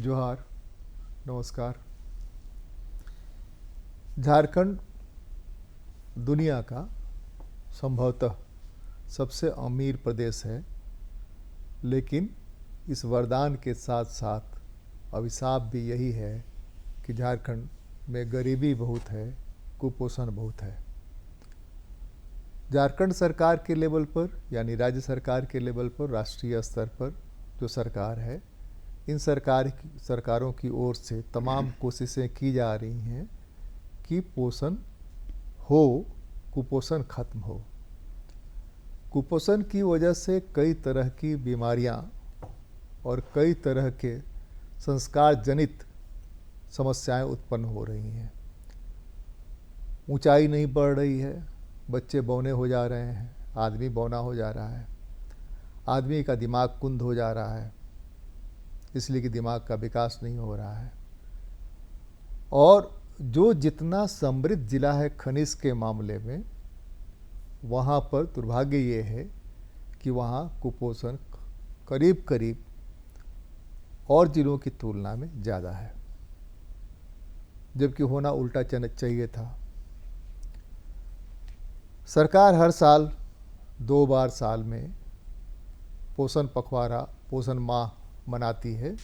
जोहार, नमस्कार। झारखंड दुनिया का संभवतः सबसे अमीर प्रदेश है, लेकिन इस वरदान के साथ साथ अभिशाप भी यही है कि झारखंड में गरीबी बहुत है, कुपोषण बहुत है। झारखंड सरकार के लेवल पर यानी राज्य सरकार के लेवल पर, राष्ट्रीय स्तर पर जो सरकार है, इन सरकारों की ओर से तमाम कोशिशें की जा रही हैं कि पोषण हो, कुपोषण खत्म हो। कुपोषण की वजह से कई तरह की बीमारियां और कई तरह के संस्कार जनित समस्याएं उत्पन्न हो रही हैं। ऊंचाई नहीं बढ़ रही है, बच्चे बौने हो जा रहे हैं, आदमी बौना हो जा रहा है, आदमी का दिमाग कुंद हो जा रहा है, इसलिए कि दिमाग का विकास नहीं हो रहा है। और जो जितना समृद्ध जिला है खनिज के मामले में, वहाँ पर दुर्भाग्य ये है कि वहाँ कुपोषण करीब करीब और जिलों की तुलना में ज़्यादा है, जबकि होना उल्टा चाहिए था। सरकार हर साल 2 बार साल में पोषण पखवाड़ा, पोषण माह मनाती है,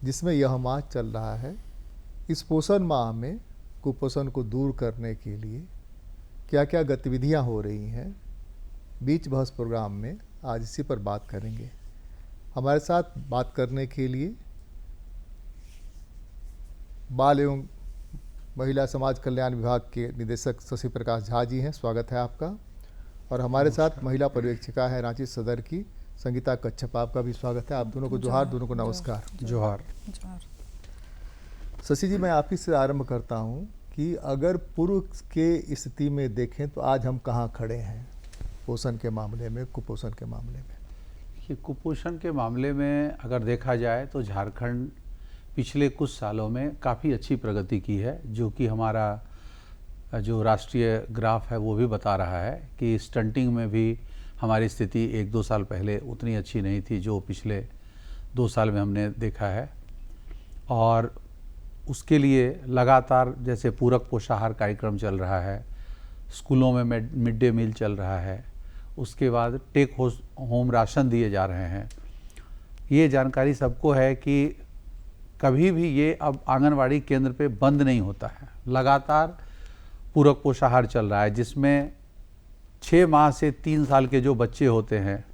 जिसमें यह माह चल रहा है। इस पोषण माह में कुपोषण को दूर करने के लिए क्या क्या गतिविधियां हो रही हैं, बीच बहस प्रोग्राम में आज इसी पर बात करेंगे। हमारे साथ बात करने के लिए बाल एवं महिला समाज कल्याण विभाग के निदेशक शशि प्रकाश झा जी हैं, स्वागत है आपका। और हमारे साथ महिला पर्यवेक्षिका है रांची सदर की संगीता कच्छप, आपका भी स्वागत है। आप दोनों को जोहार, दोनों को नमस्कार। जोहार। शशि जी, मैं आप ही से आरंभ करता हूं कि अगर पूर्व के स्थिति में देखें तो आज हम कहाँ खड़े हैं पोषण के मामले में, कुपोषण के मामले में? देखिए, कुपोषण के मामले में अगर देखा जाए तो झारखंड पिछले कुछ सालों में काफ़ी अच्छी प्रगति की है, जो कि हमारा जो राष्ट्रीय ग्राफ है वो भी बता रहा है कि स्टंटिंग में भी हमारी स्थिति 1-2 साल पहले उतनी अच्छी नहीं थी जो पिछले 2 साल में हमने देखा है। और उसके लिए लगातार जैसे पूरक पोषाहार कार्यक्रम चल रहा है, स्कूलों में मिड डे मील चल रहा है, उसके बाद टेक होम राशन दिए जा रहे हैं। ये जानकारी सबको है कि कभी भी ये अब आंगनवाड़ी केंद्र पे बंद नहीं होता है, लगातार पूरक पोषाहार चल रहा है, जिसमें 6 माह से 3 साल के जो बच्चे होते हैं,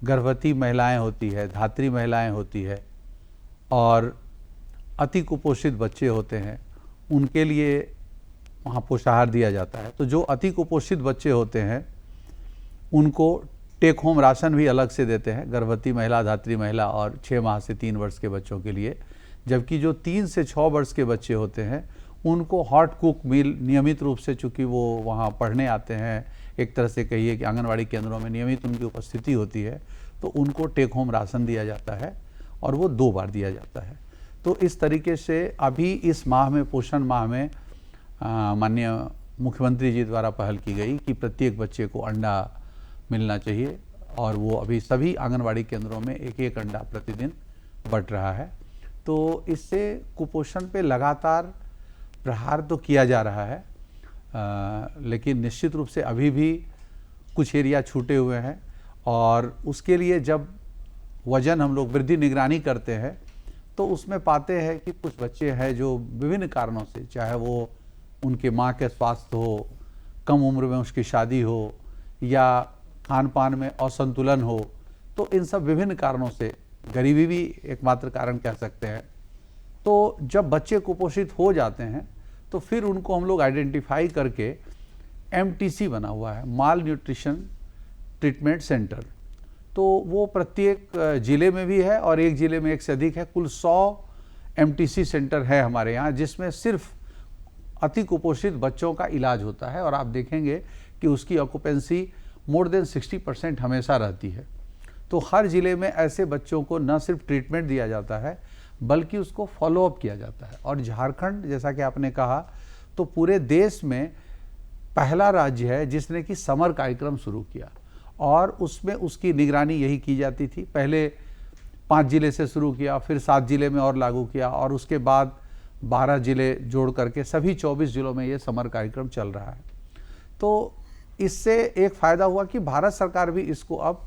गर्भवती महिलाएं होती है, धात्री महिलाएं होती है और अति कुपोषित बच्चे होते हैं, उनके लिए वहाँ पोषाहार दिया जाता है। तो जो अति कुपोषित बच्चे होते हैं उनको टेक होम राशन भी अलग से देते हैं, गर्भवती महिला, धात्री महिला और 6 माह से 3 वर्ष के बच्चों के लिए। जबकि जो 3 से 6 वर्ष के बच्चे होते हैं उनको हॉट कुक मील नियमित रूप से, चूँकि वो वहाँ पढ़ने आते हैं, एक तरह से कहिए कि आंगनवाड़ी केंद्रों में नियमित उनकी उपस्थिति होती है, तो उनको टेक होम राशन दिया जाता है और वो 2 बार दिया जाता है। तो इस तरीके से अभी इस माह में, पोषण माह में, माननीय मुख्यमंत्री जी द्वारा पहल की गई कि प्रत्येक बच्चे को अंडा मिलना चाहिए, और वो अभी सभी आंगनवाड़ी केंद्रों में 1-1 अंडा प्रतिदिन बंट रहा है। तो इससे कुपोषण पे लगातार प्रहार तो किया जा रहा है, लेकिन निश्चित रूप से अभी भी कुछ एरिया छूटे हुए हैं। और उसके लिए जब वजन हम लोग वृद्धि निगरानी करते हैं तो उसमें पाते हैं कि कुछ बच्चे हैं जो विभिन्न कारणों से, चाहे वो उनके माँ के स्वास्थ्य हो, कम उम्र में उसकी शादी हो, या खान पान में असंतुलन हो, तो इन सब विभिन्न कारणों से, गरीबी भी एकमात्र कारण कह सकते हैं। तो जब बच्चे कुपोषित हो जाते हैं तो फिर उनको हम लोग आइडेंटिफाई करके MTC बना हुआ है, माल न्यूट्रिशन ट्रीटमेंट सेंटर, तो वो प्रत्येक ज़िले में भी है और एक ज़िले में एक से अधिक है। कुल 100 MTC सेंटर है हमारे यहाँ, जिसमें सिर्फ अति कुपोषित बच्चों का इलाज होता है। और आप देखेंगे कि उसकी ऑक्यूपेंसी मोर देन 60% हमेशा रहती है। तो हर ज़िले में ऐसे बच्चों को न सिर्फ ट्रीटमेंट दिया जाता है बल्कि उसको फॉलोअप किया जाता है। और झारखंड, जैसा कि आपने कहा, तो पूरे देश में पहला राज्य है जिसने कि समर कार्यक्रम शुरू किया, और उसमें उसकी निगरानी यही की जाती थी। पहले 5 जिले से शुरू किया, फिर 7 जिले में और लागू किया, और उसके बाद 12 जिले जोड़ करके सभी 24 जिलों में ये समर कार्यक्रम चल रहा है। तो इससे एक फ़ायदा हुआ कि भारत सरकार भी इसको अब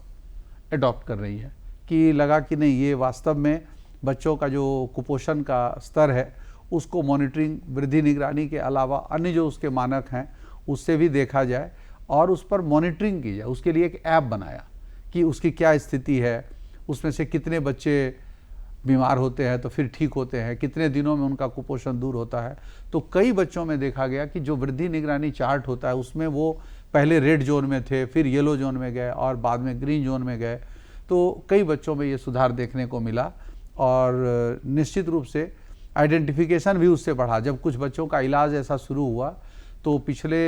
अडॉप्ट कर रही है, कि लगा कि नहीं, ये वास्तव में बच्चों का जो कुपोषण का स्तर है उसको मॉनिटरिंग, वृद्धि निगरानी के अलावा अन्य जो उसके मानक हैं उससे भी देखा जाए और उस पर मॉनिटरिंग की जाए। उसके लिए एक ऐप बनाया कि उसकी क्या स्थिति है, उसमें से कितने बच्चे बीमार होते हैं तो फिर ठीक होते हैं, कितने दिनों में उनका कुपोषण दूर होता है। तो कई बच्चों में देखा गया कि जो वृद्धि निगरानी चार्ट होता है उसमें वो पहले रेड जोन में थे, फिर येलो जोन में गए और बाद में ग्रीन जोन में गए। तो कई बच्चों में ये सुधार देखने को मिला और निश्चित रूप से आइडेंटिफिकेशन भी उससे बढ़ा। जब कुछ बच्चों का इलाज ऐसा शुरू हुआ तो पिछले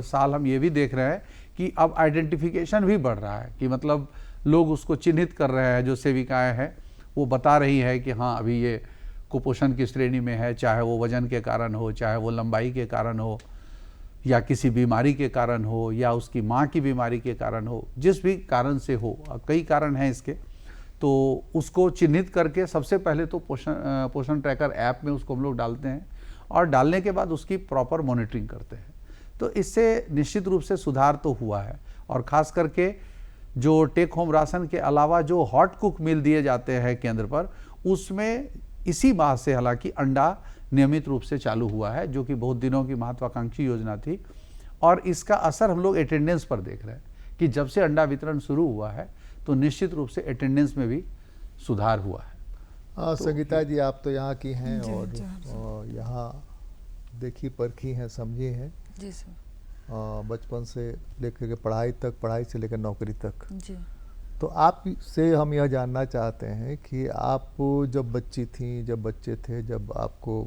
साल हम ये भी देख रहे हैं कि अब आइडेंटिफिकेशन भी बढ़ रहा है, कि मतलब लोग उसको चिन्हित कर रहे हैं। जो सेविकाएं हैं वो बता रही है कि हाँ, अभी ये कुपोषण की श्रेणी में है, चाहे वो वजन के कारण हो, चाहे वो लंबाई के कारण हो, या किसी बीमारी के कारण हो, या उसकी माँ की बीमारी के कारण हो, जिस भी कारण से हो, कई कारण हैं इसके, तो उसको चिन्हित करके सबसे पहले तो पोषण ट्रैकर ऐप में उसको हम लोग डालते हैं और डालने के बाद उसकी प्रॉपर मॉनिटरिंग करते हैं। तो इससे निश्चित रूप से सुधार तो हुआ है। और ख़ास करके जो टेक होम राशन के अलावा जो हॉट कुक मील दिए जाते हैं केंद्र पर, उसमें इसी माह से हालांकि अंडा नियमित रूप से चालू हुआ है, जो कि बहुत दिनों की महत्वाकांक्षी योजना थी। और इसका असर हम लोग अटेंडेंस पर देख रहे हैं कि जब से अंडा वितरण शुरू हुआ है तो निश्चित रूप से अटेंडेंस में भी सुधार हुआ है। हाँ, तो संगीता जी आप तो यहाँ की हैं जी, और जी, यहाँ देखी परखी हैं, समझी हैं। जी सर। बचपन से लेकर के पढ़ाई तक, पढ़ाई से लेकर नौकरी तक। जी। तो आप से हम यह जानना चाहते हैं कि आप जब बच्ची थीं, जब बच्चे थे, जब आपको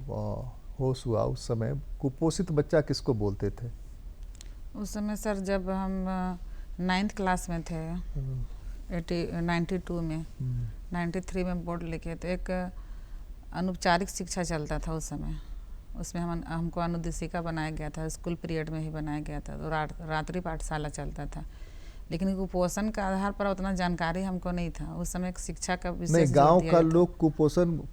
होश हुआ, उस समय कुपोषित बच्चा किसको बोलते थे? उस समय सर जब हम 9th क्लास में थे, 92 में, 93 में बोर्ड लिखे, तो एक अनौपचारिक शिक्षा चलता था उस समय। उसमें हमको अनुदेशिका बनाया गया था, स्कूल पीरियड में ही बनाया गया था। तो रात्रि पाठशाला चलता था, लेकिन कुपोषण के आधार पर उतना जानकारी हमको नहीं था। उस समय एक शिक्षा का विशेष नहीं, गांव जोर का दिया लोग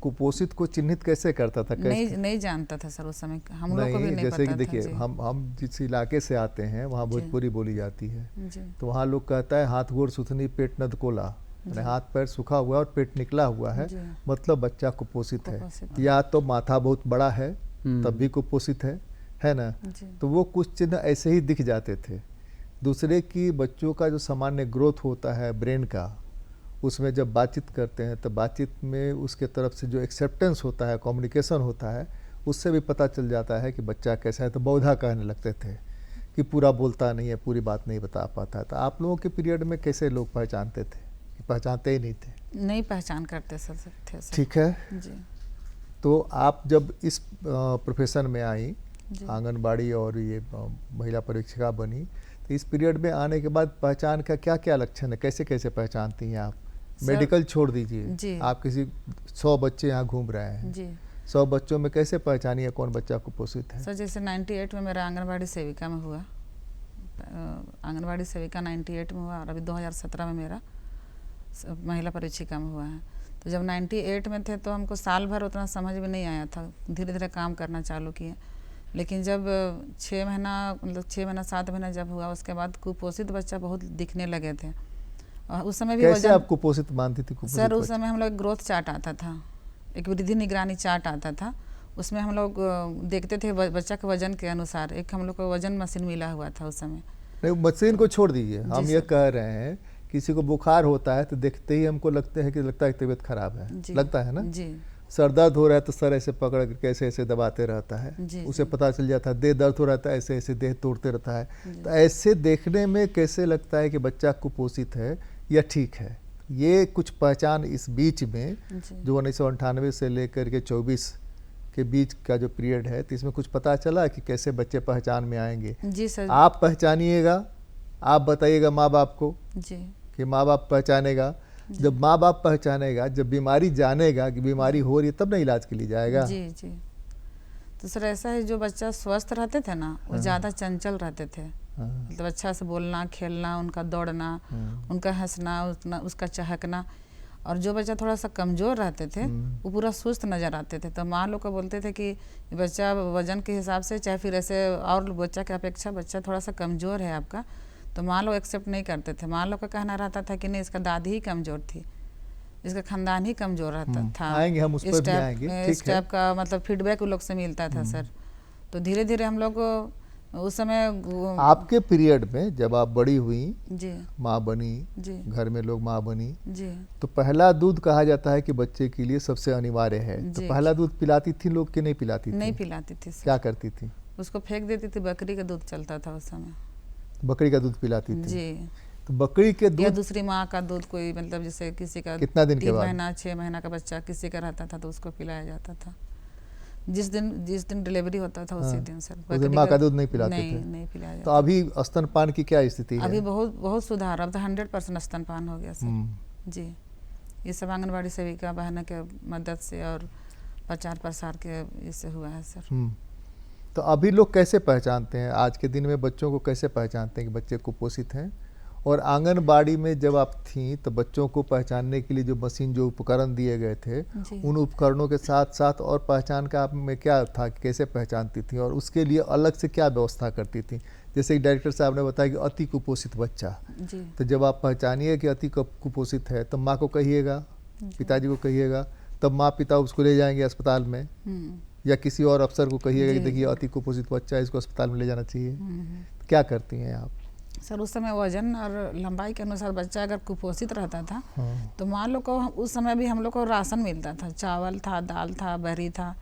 कुपोषित को चिन्हित कैसे करता था? कैसे? नहीं जानता था सर उस समय, हम लोग को भी नहीं जैसे पता कि देखिए, था। हम जिस इलाके से आते हैं वहाँ भोजपुरी बोली जाती है, जी। तो वहाँ लोग कहता है हाथ गोड़ सुथनी पेट नदकोला, यानी हाथ पैर सूखा हुआ और पेट निकला हुआ है, जी। मतलब बच्चा कुपोषित है। कुपोषित। या तो माथा बहुत बड़ा है तब भी कुपोषित है ना? जी। तो वो कुछ चिन्ह ऐसे ही दिख जाते थे। दूसरे की बच्चों का जो सामान्य ग्रोथ होता है ब्रेन का, उसमें जब बातचीत करते हैं तो बातचीत में उसके तरफ से जो एक्सेप्टेंस होता है, कम्युनिकेशन होता है, उससे भी पता चल जाता है कि बच्चा कैसा है। तो बहुधा कहने लगते थे कि पूरा बोलता नहीं है, पूरी बात नहीं बता पाता है। तो आप लोगों के पीरियड में कैसे लोग पहचानते थे? कि पहचानते ही नहीं थे? नहीं पहचान करते सर थे सर। ठीक है। जी। तो आप जब इस प्रोफेशन में आई, जी। आंगनबाड़ी और ये महिला परीक्षिका बनी, तो इस पीरियड में आने के बाद पहचान का क्या क्या लक्षण है? कैसे कैसे पहचानती हैं आप? मेडिकल छोड़ दीजिए, जी। आप किसी 100 बच्चे यहाँ घूम रहे हैं, जी। 100 बच्चों में कैसे पहचानिए कौन बच्चा कुपोषित है? सर जैसे 98 में मेरा आंगनबाड़ी सेविका में हुआ, आंगनबाड़ी सेविका 98 में हुआ, और अभी 2017 में मेरा महिला परीक्षिका में हुआ है। तो जब 98 में थे तो हमको साल भर उतना समझ में नहीं आया था, धीरे धीरे काम करना चालू किए। लेकिन जब 6 महीना, मतलब 6 महीना 7 महीना जब हुआ, उसके बाद कुपोषित बच्चा बहुत दिखने लगे थे। और उस समय भी कैसे आप कुपोषित मानती थी? कुपोषित सर उस समय हम लोग ग्रोथ चार्ट आता था, एक वृद्धि निगरानी चार्ट आता था, उसमें हम लोग देखते थे बच्चा के वजन के अनुसार। एक हम लोग को वजन मशीन मिला हुआ था उस समय। नहीं, मशीन को छोड़ दीजिए, हम ये कह रहे हैं किसी को बुखार होता है तो देखते ही हमको लगता है कि तबीयत खराब है, लगता है ना? जी। सर दर्द हो रहा है तो सर ऐसे पकड़ कर कैसे ऐसे दबाते रहता है, उसे पता चल जाता है। देह दर्द हो रहा है ऐसे ऐसे देह तोड़ते रहता है। तो ऐसे देखने में कैसे लगता है कि बच्चा कुपोषित है या ठीक है? ये कुछ पहचान इस बीच में जो 1998 से लेकर के 24 के बीच का जो पीरियड है, तो इसमें कुछ पता चला कि कैसे बच्चे पहचान में आएंगे? जी सर। आप पहचानिएगा, आप बताइएगा माँ बाप को जी कि माँ बाप पहचानेगा। जब माँ बाप पहचानेगा, जब बीमारी जानेगा कि बीमारी हो रही है, तब ना इलाज के लिए जाएगा। जी जी। तो सर ऐसा है, जो बच्चा स्वस्थ रहते थे ना, वो ज़्यादा चंचल रहते थे। मतलब अच्छा से बोलना, खेलना, उनका दौड़ना, उनका हंसना, उसका चहकना। और जो बच्चा थोड़ा सा कमज़ोर रहते थे वो पूरा सुस्त नज़र आते थे। तो माँ लोग को बोलते थे कि बच्चा वजन के हिसाब से चाहे फिर ऐसे और बच्चा की अपेक्षा बच्चा थोड़ा सा कमज़ोर है आपका, तो माँ लोग एक्सेप्ट नहीं करते थे। माँ लोग का कहना रहता था कि नहीं, इसका दादी ही कमज़ोर थी, इसका खानदान ही कमज़ोर रहता था। आएंगे हम उस पर भी आएंगे, इस टाइप का मतलब फीडबैक उन लोग से मिलता था सर। तो धीरे धीरे हम लोग उस समय आपके पीरियड में जब आप बड़ी हुई, जी माँ बनी, जी घर में लोग माँ बनी, जी तो पहला दूध कहा जाता है कि बच्चे के लिए सबसे अनिवार्य है। तो जी। पहला दूध पिलाती थी लोग कि नहीं पिलाती थी? नहीं पिलाती थी सर, क्या करती थी? उसको फेंक देती थी। बकरी का दूध चलता था उस समय। बकरी का दूध पिलाती थी? जी। तो बकरी के या दूध दूसरी माँ का दूध, कोई मतलब जैसे किसी का कितना दिन के 3 बाद? महीना 6 महीना का बच्चा किसी का रहता था तो उसको पिलाया जाता था। जिस दिन डिलीवरी होता था उसी हाँ। दिन सर। उस दिन माँ का दूध नहीं पिलाते नहीं, थे? नहीं पिलाया तो जाता। अभी स्तनपान की क्या स्थिति है? अभी बहुत बहुत सुधार, अब तो 100% स्तनपान हो गया सर। जी, ये सब आंगनबाड़ी सेविका बहनों के मदद से और प्रचार प्रसार के इससे हुआ है सर। तो अभी लोग कैसे पहचानते हैं, आज के दिन में बच्चों को कैसे पहचानते हैं कि बच्चे कुपोषित हैं? और आंगनबाड़ी में जब आप थीं तो बच्चों को पहचानने के लिए जो मशीन, जो उपकरण दिए गए थे, जी। उन उपकरणों के साथ साथ और पहचान का आप में क्या था, कैसे पहचानती थी और उसके लिए अलग से क्या व्यवस्था करती थी? जैसे कि डायरेक्टर साहब ने बताया कि अति कुपोषित बच्चा, जी तो जब आप पहचानिए कि अति कुपोषित है तो माँ को कहिएगा, पिताजी को कहिएगा, तब माँ पिता उसको ले जाएंगे अस्पताल में, या किसी और अफसर को कहिएगा कि जी, देखिए अति कुपोषित बच्चा है, इसको अस्पताल में ले जाना चाहिए। तो क्या करती हैं आप? सर उस समय वजन और लंबाई के अनुसार बच्चा अगर कुपोषित रहता था तो मान लो को उस समय भी हम लोग को राशन मिलता था, चावल था, दाल था, बरी था,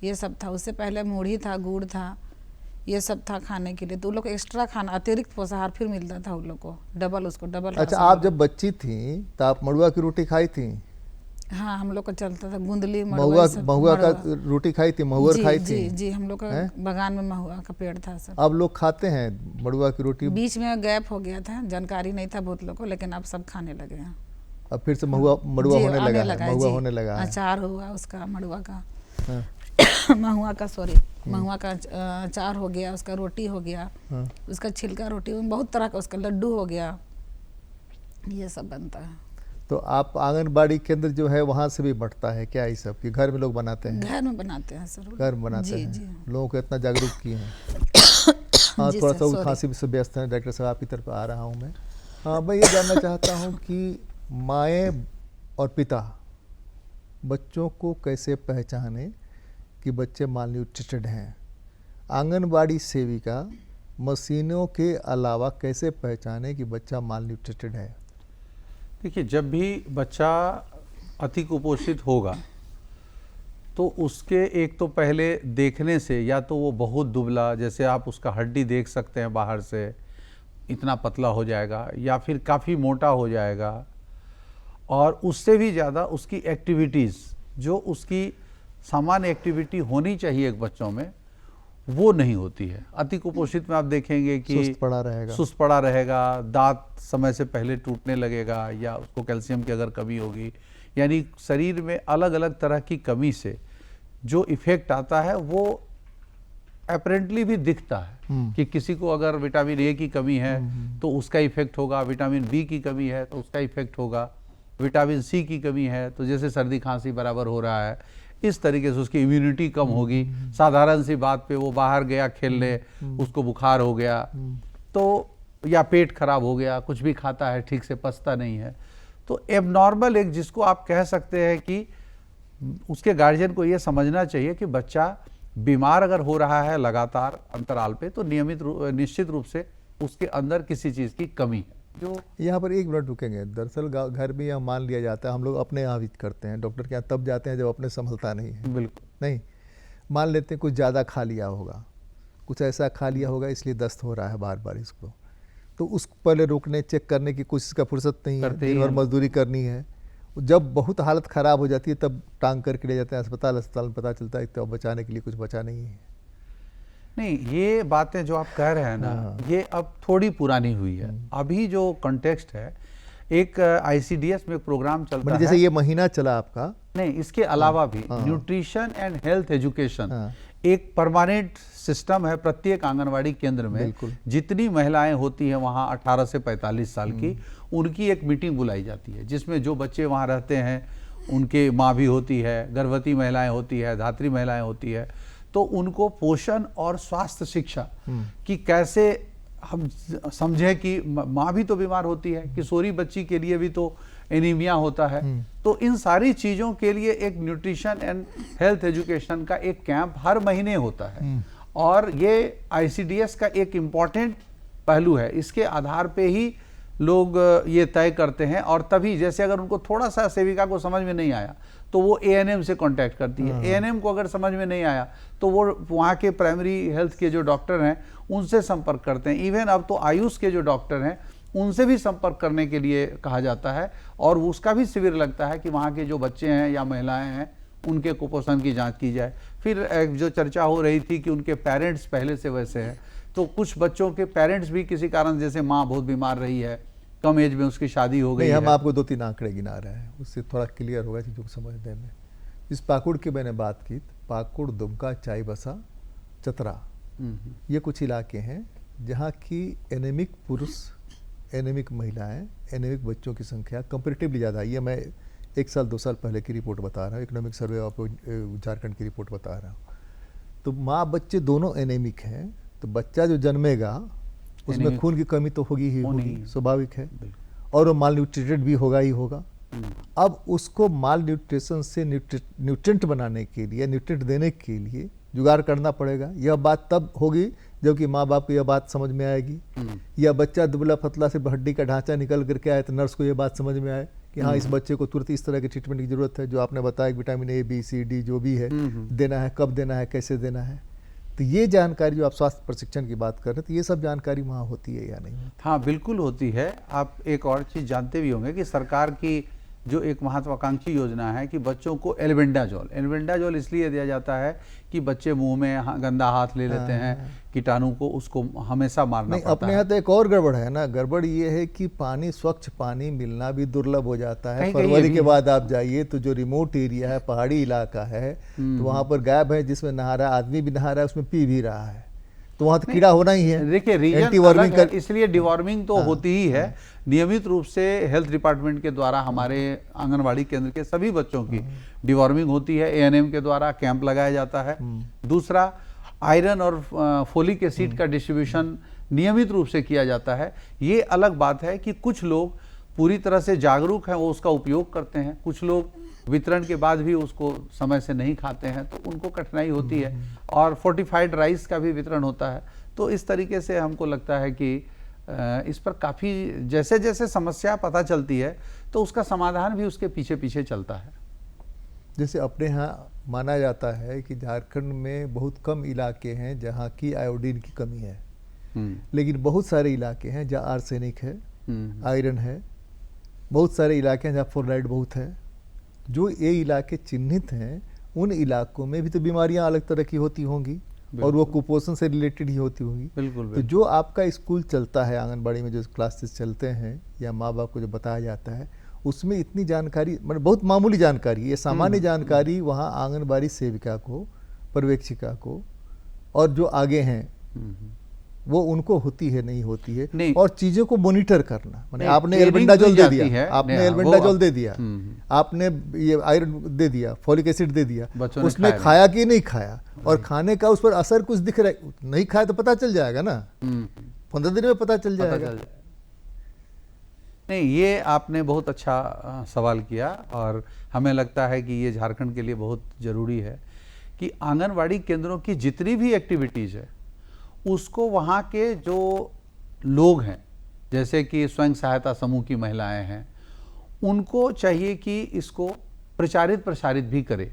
ये सब था। उससे पहले मूढ़ी था, गुड़ था, ये सब था खाने के लिए। तो उन लोग को एक्स्ट्रा खाना, अतिरिक्त पोषाहार फिर मिलता था उन लोग को, डबल अच्छा, राशन आप जब बच्ची थी तो आप मड़ुआ की रोटी खाई थी? हाँ, हम लोग को चलता था गुंदली, महुआ का रोटी खाई थी, महुअर खाई थी? जी जी, हम लोग का बगान में महुआ का पेड़ था सर। अब लोग खाते हैं मड़ुआ की रोटी? बीच में गैप हो गया था, जानकारी नहीं था बहुत लोग को, लेकिन अब सब खाने लगे हैं। अब फिर से मड़ुआ होने लगा है, महुआ होने लगा है। अचार हुआ उसका, मड़ुआ का, हाँ। महुआ का, महुआ का अचार हो गया, उसका रोटी हो गया, उसका छिलका रोटी, बहुत तरह का, उसका लड्डू हो गया, ये सब बनता है। तो आप आंगनबाड़ी केंद्र जो है वहाँ से भी बंटता है क्या ये सब, कि घर में लोग बनाते हैं? घर में बनाते हैं सर, घर में बनाते जी, हैं। जी। लोगों को इतना जागरूक किए हैं। हाँ, जी थोड़ा सर, सा sorry। खांसी से व्यस्त है, डॉक्टर साहब आपकी तरफ आ रहा हूँ मैं। हाँ, मैं ये जानना चाहता हूँ कि माएँ और पिता बच्चों को कैसे पहचाने कि बच्चे मालन्यूट्रिटेड हैं? आंगनबाड़ी सेविका मशीनों के अलावा कैसे पहचाने कि बच्चा मालन्यूट्रिटेड है? देखिए, जब भी बच्चा अति कुपोषित होगा तो उसके एक तो पहले देखने से, या तो वो बहुत दुबला, जैसे आप उसका हड्डी देख सकते हैं बाहर से, इतना पतला हो जाएगा, या फिर काफ़ी मोटा हो जाएगा, और उससे भी ज़्यादा उसकी एक्टिविटीज़, जो उसकी सामान्य एक्टिविटी होनी चाहिए एक बच्चों में, वो नहीं होती है। अति कुपोषित में आप देखेंगे कि सुस्त पड़ा रहेगा, दांत समय से पहले टूटने लगेगा, या उसको कैल्शियम की अगर कमी होगी, यानी शरीर में अलग अलग तरह की कमी से जो इफेक्ट आता है वो अपेरेंटली भी दिखता है कि किसी को अगर विटामिन ए की कमी है तो उसका इफेक्ट होगा, विटामिन बी की कमी है तो उसका इफेक्ट होगा, विटामिन सी की कमी है तो जैसे सर्दी खांसी बराबर हो रहा है, इस तरीके से उसकी इम्यूनिटी कम होगी। साधारण सी बात पे वो बाहर गया खेलने, उसको बुखार हो गया, तो या पेट खराब हो गया, कुछ भी खाता है ठीक से पचता नहीं है, तो एबनॉर्मल एक, जिसको आप कह सकते हैं कि उसके गार्जियन को ये समझना चाहिए कि बच्चा बीमार अगर हो रहा है लगातार अंतराल पे, तो निश्चित रूप से उसके अंदर किसी चीज़ की कमी है। जो यहाँ पर 1 मिनट रुकेंगे। दरअसल घर में यह मान लिया जाता है, हम लोग अपने यहाँ भी करते हैं, डॉक्टर के यहाँ तब जाते हैं जब अपने संभलता नहीं है। बिल्कुल नहीं, मान लेते हैं कुछ ज़्यादा खा लिया होगा, कुछ ऐसा खा लिया होगा इसलिए दस्त हो रहा है बार बार इसको, तो उस पहले रोकने चेक करने की कोशिश का फुर्सत नहीं है, दिन भर मजदूरी करनी है। जब बहुत हालत ख़राब हो जाती है तब टांग करके ले जाते हैं अस्पताल में पता चलता है तो बचाने के लिए कुछ बचा नहीं है। नहीं, ये बातें जो आप कह रहे हैं ना, ये अब थोड़ी पुरानी हुई है। अभी जो कॉन्टेक्स्ट है, एक ICDS में एक प्रोग्राम चलता है, जैसे ये महीना चला आपका, नहीं इसके अलावा भी न्यूट्रिशन एंड हेल्थ एजुकेशन, एक परमानेंट सिस्टम है प्रत्येक आंगनवाड़ी केंद्र में। बिल्कुल। जितनी महिलाएं होती हैं वहाँ 18 से 45 साल की, उनकी एक मीटिंग बुलाई जाती है जिसमें जो बच्चे वहाँ रहते हैं उनके माँ भी होती है, गर्भवती महिलाएं होती है, धात्री महिलाएं होती है, तो उनको पोषण और स्वास्थ्य शिक्षा कि कैसे हम समझें कि माँ भी तो बीमार होती है, किशोरी बच्ची के लिए भी तो एनीमिया होता है, तो इन सारी चीज़ों के लिए एक न्यूट्रिशन एंड हेल्थ एजुकेशन का एक कैंप हर महीने होता है। और ये ICDS का एक इम्पॉर्टेंट पहलू है। इसके आधार पे ही लोग ये तय करते हैं, और तभी जैसे अगर उनको थोड़ा सा सेविका को समझ में नहीं आया तो वो ANM से कांटेक्ट करती है। ANM को अगर समझ में नहीं आया तो वो वहाँ के प्राइमरी हेल्थ के जो डॉक्टर हैं उनसे संपर्क करते हैं। इवन अब तो आयुष के जो डॉक्टर हैं उनसे भी संपर्क करने के लिए कहा जाता है, और उसका भी शिविर लगता है कि वहाँ के जो बच्चे हैं या महिलाएं हैं उनके कुपोषण की जांच की जाए। फिर जो चर्चा हो रही थी कि उनके पेरेंट्स पहले से वैसे हैं, तो कुछ बच्चों के पेरेंट्स भी किसी कारण, जैसे माँ बहुत बीमार रही है, कम एज में उसकी शादी हो गई नहीं, है। हम आपको 2-3 आंकड़े गिना रहे हैं, उससे थोड़ा क्लियर होगा चीज़ों को समझने में। इस पाकुड़ की मैंने बात की, पाकुड़, दुमका, चाईबसा, चतरा, ये कुछ इलाके हैं जहाँ की एनेमिक पुरुष, एनेमिक महिलाएं, एनेमिक बच्चों की संख्या कंपेरेटिवली ज़्यादा है। ये मैं 1 साल 2 साल पहले की रिपोर्ट बता रहा हूँ, इकोनॉमिक सर्वे ऑफ झारखंड की रिपोर्ट बता रहा हूँ। तो माँ बच्चे दोनों एनेमिक हैं, तो बच्चा जो जन्मेगा उसमें खून की कमी तो होगी ही होगी, स्वाभाविक है, और वो माल न्यूट्रिटेड भी होगा ही होगा। अब उसको माल न्यूट्रिशन से न्यूट्रिएंट बनाने के लिए, न्यूट्रिएंट देने के लिए जुगाड़ करना पड़ेगा। यह बात तब होगी जबकि माँ बाप को यह बात समझ में आएगी, या बच्चा दुबला पतला से हड्डी का ढांचा निकल करके आए तो नर्स को यह बात समझ में आए कि हाँ इस बच्चे को तुरंत इस तरह की ट्रीटमेंट की जरूरत है, जो आपने बताया vitamin A, B, C, D जो भी है देना है, कब देना है, कैसे देना है। तो ये जानकारी जो आप स्वास्थ्य प्रशिक्षण की बात कर रहे हैं, तो ये सब जानकारी वहाँ होती है या नहीं? हाँ, बिल्कुल होती है। आप एक और चीज़ जानते भी होंगे कि सरकार की जो एक महत्वाकांक्षी योजना है कि बच्चों को एल्बेंडाजोल इसलिए दिया जाता है कि बच्चे मुंह में गंदा हाथ ले लेते हैं, कीटाणु को उसको हमेशा मारना पड़ता है। अपने यहाँ तो एक और गड़बड़ है ना, गड़बड़ ये है कि पानी, स्वच्छ पानी मिलना भी दुर्लभ हो जाता है। फरवरी के बाद आप जाइए तो जो रिमोट एरिया है, पहाड़ी इलाका है, तो वहाँ पर गैप है जिसमें नहा रहा आदमी भी नहा रहा है, उसमें पी भी रहा है, तो वहाँ तो कीड़ा होना ही है। देखिए रीजन अलग है, इसलिए डिवॉर्मिंग तो होती ही है। नियमित रूप से हेल्थ डिपार्टमेंट के द्वारा हमारे आंगनवाड़ी केंद्र के सभी बच्चों की डिवॉर्मिंग होती है। ANM के द्वारा कैंप लगाया जाता है। दूसरा, आयरन और फोलिक एसिड का डिस्ट्रीब्यूशन नियमित रूप से किया जाता है। ये अलग बात है कि कुछ लोग पूरी तरह से जागरूक हैं, वो उसका उपयोग करते हैं, कुछ लोग वितरण के बाद भी उसको समय से नहीं खाते हैं, तो उनको कठिनाई होती है। और फोर्टिफाइड राइस का भी वितरण होता है। तो इस तरीके से हमको लगता है कि इस पर काफ़ी जैसे जैसे समस्या पता चलती है तो उसका समाधान भी उसके पीछे पीछे चलता है। जैसे अपने यहाँ माना जाता है कि झारखंड में बहुत कम इलाके हैं जहाँ की आयोडीन की कमी है, लेकिन बहुत सारे इलाके हैं जहाँ आर्सेनिक है, आयरन है, बहुत सारे इलाके हैं जहाँ फ्लोराइड बहुत है। जो ये इलाके चिन्हित हैं उन इलाकों में भी तो बीमारियां अलग तरह की होती होंगी, और वो कुपोषण से रिलेटेड ही होती होंगी। बिल्कुल। तो जो आपका स्कूल चलता है, आंगनबाड़ी में जो क्लासेस चलते हैं या माँ बाप को जो बताया जाता है, उसमें इतनी जानकारी, मतलब बहुत मामूली जानकारी, ये सामान्य जानकारी वहाँ आंगनबाड़ी सेविका को, पर्यवेक्षिका को, और जो आगे हैं वो उनको होती है, नहीं होती है। नहीं। और चीज़ों को मॉनिटर करना, माने आपने एल्बेंडाजोल दे दिया, आपने एल्बेंडाजोल दे दिया, आपने ये आयरन दे दिया, फोलिक एसिड दे दिया, उसने खाया कि नहीं खाया, और खाने का उस पर असर कुछ दिख रहा है, नहीं खाया तो पता चल जाएगा ना, 15 दिन में पता चल जाएगा। नहीं, ये आपने बहुत अच्छा सवाल किया, और हमें लगता है कि ये झारखंड के लिए बहुत ज़रूरी है कि आंगनवाड़ी केंद्रों की जितनी भी एक्टिविटीज़ है उसको वहाँ के जो लोग हैं, जैसे कि स्वयं सहायता समूह की महिलाएं हैं, उनको चाहिए कि इसको प्रसारित भी करे।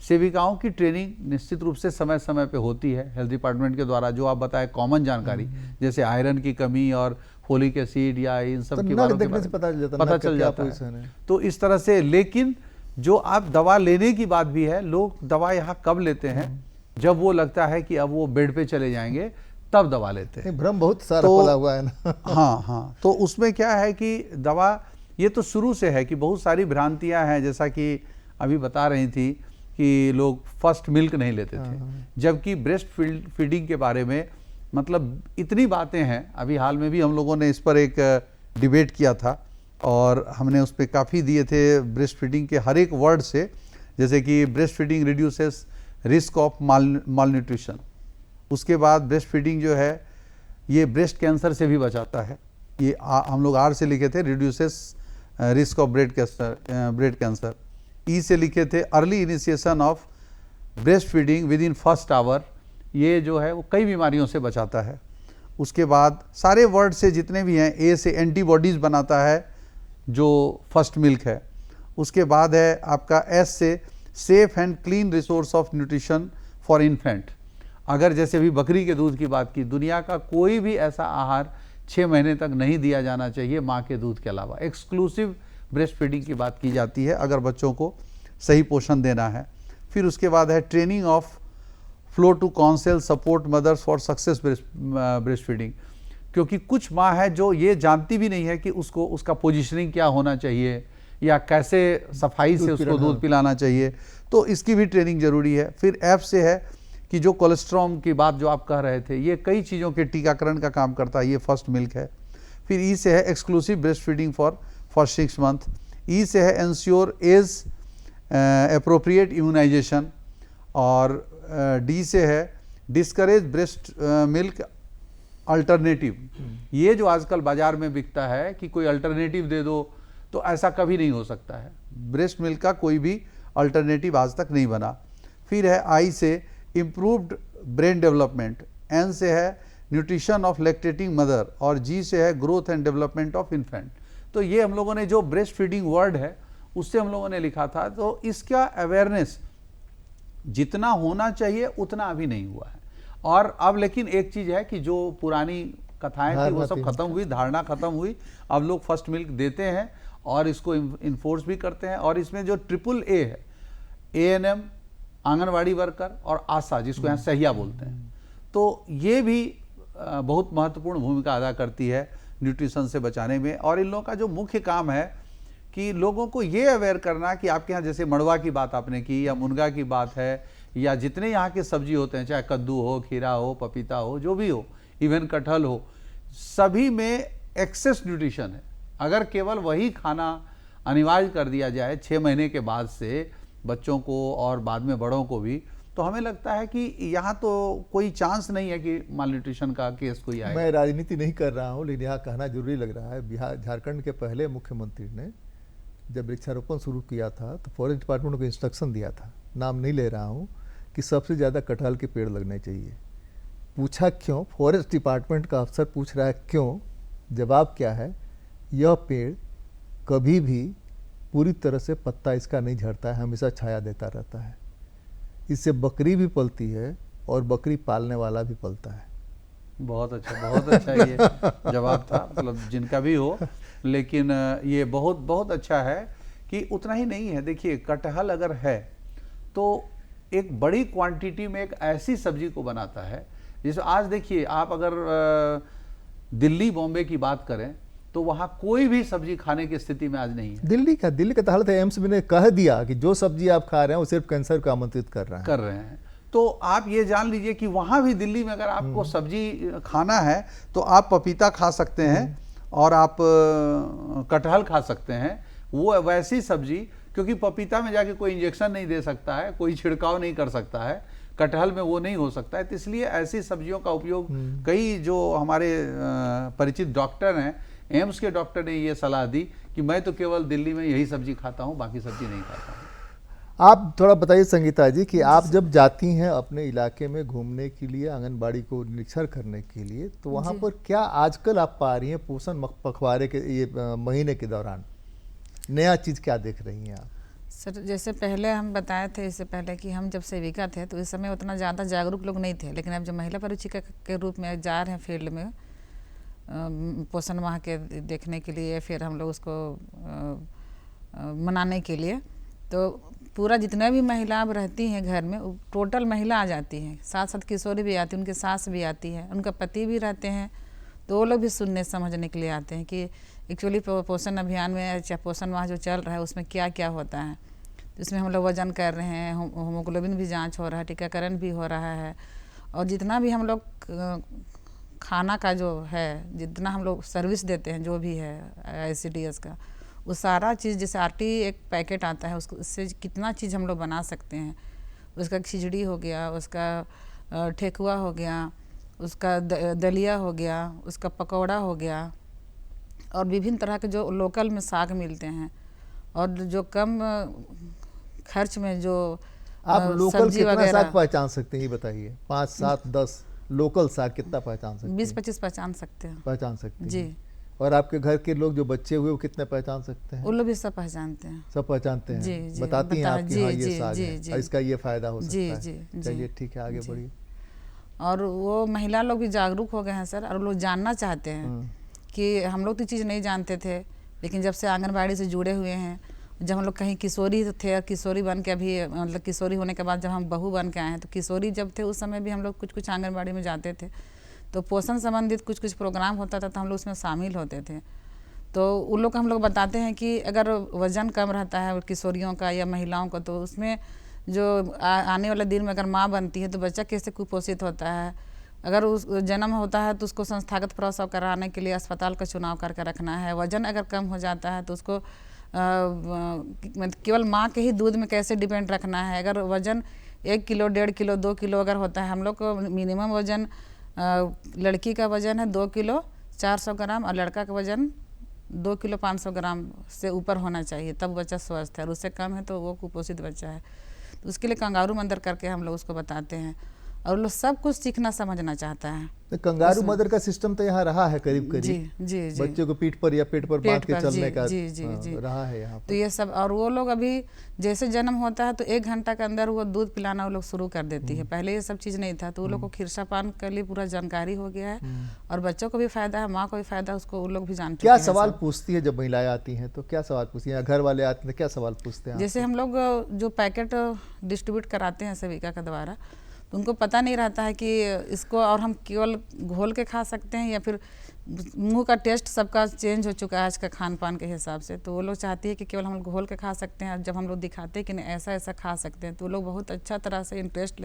सेविकाओं की ट्रेनिंग निश्चित रूप से समय समय पे होती है हेल्थ डिपार्टमेंट के द्वारा, जो आप बताए कॉमन जानकारी, जैसे आयरन की कमी और फोलिक एसिड या इन सब के बारे में पता चल जाता है। तो इस तरह से, लेकिन जो आप दवा लेने की बात भी है, लोग दवा यहाँ कब लेते हैं, जब वो लगता है कि अब वो बेड पे चले जाएंगे तब दवा लेते हैं। भ्रम बहुत सारा फैला हुआ है ना। हाँ, तो उसमें क्या है कि दवा, ये तो शुरू से है कि बहुत सारी भ्रांतियां हैं, जैसा कि अभी बता रही थी कि लोग फर्स्ट मिल्क नहीं लेते थे, हाँ। जबकि ब्रेस्ट फीडिंग के बारे में मतलब इतनी बातें हैं। अभी हाल में भी हम लोगों ने इस पर एक डिबेट किया था और हमने उस पर काफ़ी दिए थे ब्रेस्ट फीडिंग के हर एक वर्ड से, जैसे कि breast feeding reduces risk of mall nutrition, उसके बाद ब्रेस्ट फीडिंग जो है ये ब्रेस्ट कैंसर से भी बचाता है, ये हम लोग आर से लिखे थे reduces risk of breast cancer, E से लिखे थे early initiation of breast feeding within first hour, ये जो है वो कई बीमारियों से बचाता है। उसके बाद सारे वर्ड से जितने भी हैं, ए से एंटीबॉडीज़ बनाता है जो फर्स्ट मिल्क है। उसके बाद है आपका एस से safe and clean resource of nutrition for infant. अगर जैसे अभी बकरी के दूध की बात की, दुनिया का कोई भी ऐसा आहार 6 महीने तक नहीं दिया जाना चाहिए माँ के दूध के अलावा, एक्सक्लूसिव ब्रेस्ट फीडिंग की बात की जाती है अगर बच्चों को सही पोषण देना है। फिर उसके बाद है training of flow to counsel support mothers for success breastfeeding, क्योंकि कुछ माँ है जो ये जानती भी नहीं है कि उसको उसका पोजीशनिंग क्या होना चाहिए या कैसे सफाई से उसको दूध पिलाना चाहिए, तो इसकी भी ट्रेनिंग जरूरी है। फिर एफ से है कि जो कोलेस्ट्रॉल की बात जो आप कह रहे थे, ये कई चीज़ों के टीकाकरण का काम करता है, ये फर्स्ट मिल्क है। फिर ई से है exclusive breast feeding for 6 month. E से है एंश्योर एज अप्रोप्रिएट इम्यूनाइजेशन, और डी से है डिस्करेज ब्रेस्ट मिल्क अल्टरनेटिव। ये जो आजकल बाजार में बिकता है कि कोई अल्टरनेटिव दे दो, तो ऐसा कभी नहीं हो सकता है, ब्रेस्ट मिल्क का कोई भी अल्टरनेटिव आज तक नहीं बना। फिर है आई से इम्प्रूव्ड ब्रेन डेवलपमेंट, एन से है न्यूट्रिशन ऑफ लैक्टेटिंग मदर, और जी से है growth and development of infant. तो ये हम लोगों ने जो ब्रेस्ट फीडिंग वर्ड है उससे हम लोगों ने लिखा था, तो इसका अवेयरनेस जितना होना चाहिए उतना अभी नहीं हुआ है। और अब लेकिन एक चीज़ है कि जो पुरानी कथाएं थी वो सब खत्म हुई, धारणा खत्म हुई, अब लोग फर्स्ट मिल्क देते हैं और इसको इन्फोर्स भी करते हैं। और इसमें जो ट्रिपल ए है, ANM, आंगनवाड़ी वर्कर और आशा, जिसको यहाँ सहिया बोलते हैं, तो ये भी बहुत महत्वपूर्ण भूमिका अदा करती है न्यूट्रिशन से बचाने में। और इन लोगों का जो मुख्य काम है कि लोगों को ये अवेयर करना कि आपके यहाँ जैसे मड़वा की बात आपने की, या मुनगा की बात है, या जितने यहाँ के सब्जी होते हैं, चाहे कद्दू हो, खीरा हो, पपीता हो, जो भी हो, इवन कटहल हो, सभी में एक्सेस न्यूट्रिशन है। अगर केवल वही खाना अनिवार्य कर दिया जाए 6 महीने के बाद से बच्चों को और बाद में बड़ों को भी, तो हमें लगता है कि यहाँ तो कोई चांस नहीं है कि माल न्यूट्रिशन का केस कोई आए। मैं राजनीति नहीं कर रहा हूँ, लेकिन यहाँ कहना जरूरी लग रहा है। झारखंड के पहले मुख्यमंत्री ने जब वृक्षारोपण शुरू किया था तो फॉरेस्ट डिपार्टमेंट को इंस्ट्रक्शन दिया था, नाम नहीं ले रहा हूँ, कि सबसे ज़्यादा कटहल के पेड़ लगने चाहिए। पूछा क्यों, फॉरेस्ट डिपार्टमेंट का अफसर पूछ रहा है क्यों, जवाब क्या है, यह पेड़ कभी भी पूरी तरह से पत्ता इसका नहीं झड़ता है, हमेशा छाया देता रहता है। इससे बकरी भी पलती है और बकरी पालने वाला भी पलता है। बहुत अच्छा ये जवाब था, मतलब जिनका भी हो, लेकिन ये बहुत अच्छा है कि उतना ही नहीं है। देखिए, कटहल अगर है तो एक बड़ी क्वांटिटी में एक ऐसी सब्जी को बनाता है, जैसे आज देखिए आप अगर दिल्ली बॉम्बे की बात करें तो वहाँ कोई भी सब्जी खाने की स्थिति में आज नहीं है। दिल्ली का हालत है, एम्स ने कह दिया कि जो सब्जी आप खा रहे हैं वो सिर्फ कैंसर को आमंत्रित कर रहे हैं। तो आप ये जान लीजिए कि वहाँ भी दिल्ली में अगर आपको सब्जी खाना है तो आप पपीता खा सकते हैं और आप कटहल खा सकते हैं, वो वैसी सब्जी, क्योंकि पपीता में जाके कोई इंजेक्शन नहीं दे सकता है, कोई छिड़काव नहीं कर सकता है, कटहल में वो नहीं हो सकता है। तो इसलिए ऐसी सब्जियों का उपयोग कई जो हमारे परिचित डॉक्टर हैं, एम्स के डॉक्टर ने ये सलाह दी कि मैं तो केवल दिल्ली में यही सब्जी खाता हूँ, बाकी सब्जी नहीं खाता हूँ। आप थोड़ा बताइए संगीता जी कि आप जब जाती हैं अपने इलाके में घूमने के लिए, आंगनबाड़ी को निरीक्षण करने के लिए, तो वहाँ पर क्या आजकल आप पा रही हैं पोषण पखवाड़े के ये महीने के दौरान नया चीज़ क्या देख रही हैं आप? सर, जैसे पहले हम बताए थे, इससे पहले कि हम जब सेविका थे तो इस समय उतना ज़्यादा जागरूक लोग नहीं थे, लेकिन अब जब महिला परिचिका के रूप में जा रहे हैं फील्ड में पोषण माह के देखने के लिए, फिर हम लोग उसको मनाने के लिए, तो पूरा जितना भी महिला अब रहती हैं घर में, टोटल महिला आ जाती हैं, साथ साथ किशोरी भी आती है, उनके सास भी आती है, उनका पति भी रहते हैं, तो वो लोग भी सुनने समझने के लिए आते हैं कि एक्चुअली पोषण अभियान में, चाहे पोषण माह जो चल रहा है उसमें क्या क्या होता है। जिसमें हम लोग वजन कर रहे हैं, होमोग्लोबिन भी जांच हो रहा है, टीकाकरण भी हो रहा है, और जितना भी हम लोग खाना का जो है, जितना हम लोग सर्विस देते हैं जो भी है ICDS का, वो सारा चीज़, जैसे RT एक पैकेट आता है उससे कितना चीज़ हम लोग बना सकते हैं। उसका खिचड़ी हो गया, उसका ठेकुआ हो गया, उसका दलिया हो गया, उसका पकौड़ा हो गया, और विभिन्न तरह के जो लोकल में साग मिलते हैं, और जो कम खर्च में जो आप लोकल सब्जी कितना वगैरह साग पहचान सकते हैं ये बताइए? 5, 7, 10 लोकल साग कितना पहचान सकते हैं? 20-25 पहचान सकते हैं पहचान सकते हैं जी। और आपके घर के लोग जो बच्चे हुए वो कितने पहचान सकते हैं? वो लोग भी सब पहचानते हैं। सब पहचानते हैं? जी, जी, बताती हैं आपकी, हाँ ये साग जी, है जी, और इसका ये फायदा हो सकता जी, है। जी, चलिए जी, ठीक है, आगे जी। बढ़िए। और वो महिला लोग भी जागरूक हो गए हैं सर, और लोग जानना चाहते हैं कि हम लोग तो चीज़ नहीं जानते थे, लेकिन जब से आंगनबाड़ी से जुड़े हुए हैं, जब हम लोग कहीं किशोरी थे, किशोरी बन के अभी मतलब किशोरी होने के बाद जब हम बहू बन के आए हैं, तो किशोरी जब थे उस समय भी हम लोग कुछ आंगनबाड़ी में जाते थे, तो पोषण संबंधित कुछ प्रोग्राम होता था तो हम लोग उसमें शामिल होते थे। तो उन लोग को हम लोग बताते हैं कि अगर वज़न कम रहता है किशोरियों का या महिलाओं का, तो उसमें जो आने वाले दिन में अगर माँ बनती है तो बच्चा कैसे कुपोषित होता है। अगर उस जन्म होता है तो उसको संस्थागत प्रसव कराने के लिए अस्पताल का चुनाव करके रखना है। वज़न अगर कम हो जाता है तो उसको केवल माँ के ही दूध में कैसे डिपेंड रखना है। अगर वज़न 1 किलो, 1.5 किलो, 2 किलो अगर होता है, हम लोग को मिनिमम वज़न लड़की का वज़न है 2 किलो 400 ग्राम और लड़का का वज़न 2 किलो 500 ग्राम से ऊपर होना चाहिए, तब बच्चा स्वस्थ है, और उससे कम है तो वो कुपोषित बच्चा है। तो उसके लिए कंगारू मदर करके हम लोग उसको बताते हैं, और लोग सब कुछ सीखना समझना चाहता है। तो कंगारू मदर का सिस्टम तो यहाँ रहा है करीब जी करीब, जी जी, बच्चे को पीठ पर या पेट पर बांध के चलने का जी जी जी रहा है यहाँ तो पर। ये सब, और वो लोग अभी जैसे जन्म होता है तो 1 घंटा के अंदर वो दूध पिलाना वो लोग शुरू कर देती है। पहले ये सब चीज़ नहीं था, तो वो लोग को खिरसापान के लिए पूरा जानकारी हो गया है, और बच्चों को भी फायदा है, माँ को भी फायदा, उसको वो लोग भी जानते क्या हैं। सवाल पूछती है जब महिलाएं आती हैं तो क्या सवाल पूछती हैं, घर वाले आते हैं क्या सवाल पूछते हैं? जैसे हम लोग जो पैकेट डिस्ट्रीब्यूट कराते हैं सेविका के द्वारा, तो उनको पता नहीं रहता है कि इसको और हम केवल घोल के खा सकते हैं या फिर मुंह का टेस्ट सबका चेंज हो चुका है आज का खान पान के हिसाब से, तो वो लोग चाहती है कि केवल हम घोल के खा सकते हैं। जब हम लोग दिखाते हैं कि नहीं ऐसा ऐसा खा सकते हैं, तो वो लोग बहुत अच्छा तरह से इंटरेस्ट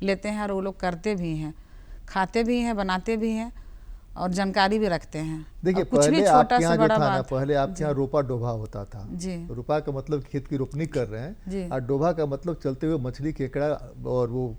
लेते हैं, और वो लोग करते भी हैं, खाते भी हैं, बनाते भी हैं, और जानकारी भी रखते हैं। देखिए कुछ भी पहले छोटा आपके सा यहाँ जो बड़ा था ना, बात, पहले आपके यहाँ रोपा डोभा होता था। जी रोपा का मतलब खेत की रोपनी कर रहे जी। हैं, और डोभा का मतलब चलते हुए मछली, केकड़ा और वो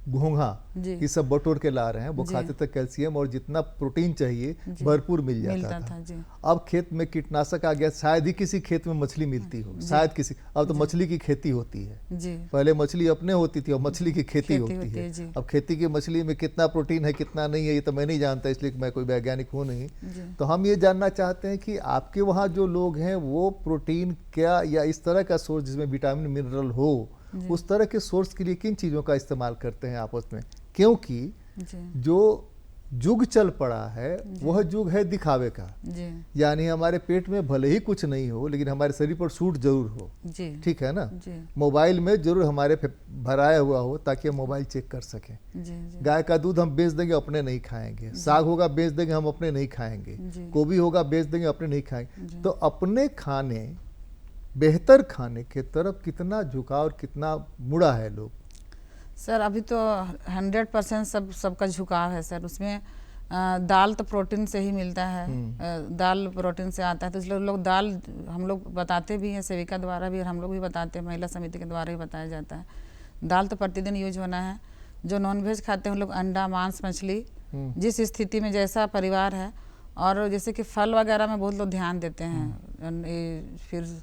घोंघा जी। ये सब बटोर के ला रहे हैं। वो जी। खाते थे कैल्शियम और जितना प्रोटीन चाहिए भरपूर मिल मिलता जाता था। जी। अब खेत में कीटनाशक आ गया, शायद ही किसी खेत में मछली मिलती हो, शायद किसी। अब तो मछली की खेती होती है। जी पहले मछली अपने होती थी और मछली की खेती होती होती है, है। जी। अब खेती की मछली में कितना प्रोटीन है कितना नहीं है ये तो मैं नहीं जानता, इसलिए मैं कोई वैज्ञानिक हूँ नहीं। तो हम ये जानना चाहते हैं कि आपके वहाँ जो लोग हैं वो प्रोटीन क्या या इस तरह का सोर्स जिसमें विटामिन मिनरल हो, उस तरह के सोर्स के लिए किन चीज़ों का इस्तेमाल करते हैं आपस में? क्योंकि जो युग चल पड़ा है वह युग है दिखावे का। जी यानी हमारे पेट में भले ही कुछ नहीं हो लेकिन हमारे शरीर पर सूट जरूर हो। जी ठीक है ना? जी मोबाइल में जरूर हमारे भराया हुआ हो ताकि हम मोबाइल चेक कर सकें। जी जी गाय का दूध हम बेच देंगे अपने नहीं खाएंगे, साग होगा बेच देंगे हम अपने नहीं खाएंगे, जी। गोभी होगा बेच देंगे अपने नहीं खाएंगे। जी। तो अपने खाने, बेहतर खाने के तरफ कितना झुकाव और कितना मुड़ा है लोग? सर अभी तो 100% सबका झुकाव है सर। उसमें दाल तो प्रोटीन से ही मिलता है, दाल प्रोटीन से आता है, तो इसलिए लोग दाल हम लोग बताते भी हैं, सेविका द्वारा भी, और हम लोग भी बताते हैं, महिला समिति के द्वारा भी बताया जाता है। दाल तो प्रतिदिन यूज होना है। जो नॉनवेज खाते हैं उन लोग अंडा, मांस, मछली, जिस स्थिति में जैसा परिवार है, और जैसे कि फल वगैरह में बहुत लोग ध्यान देते हैं, फिर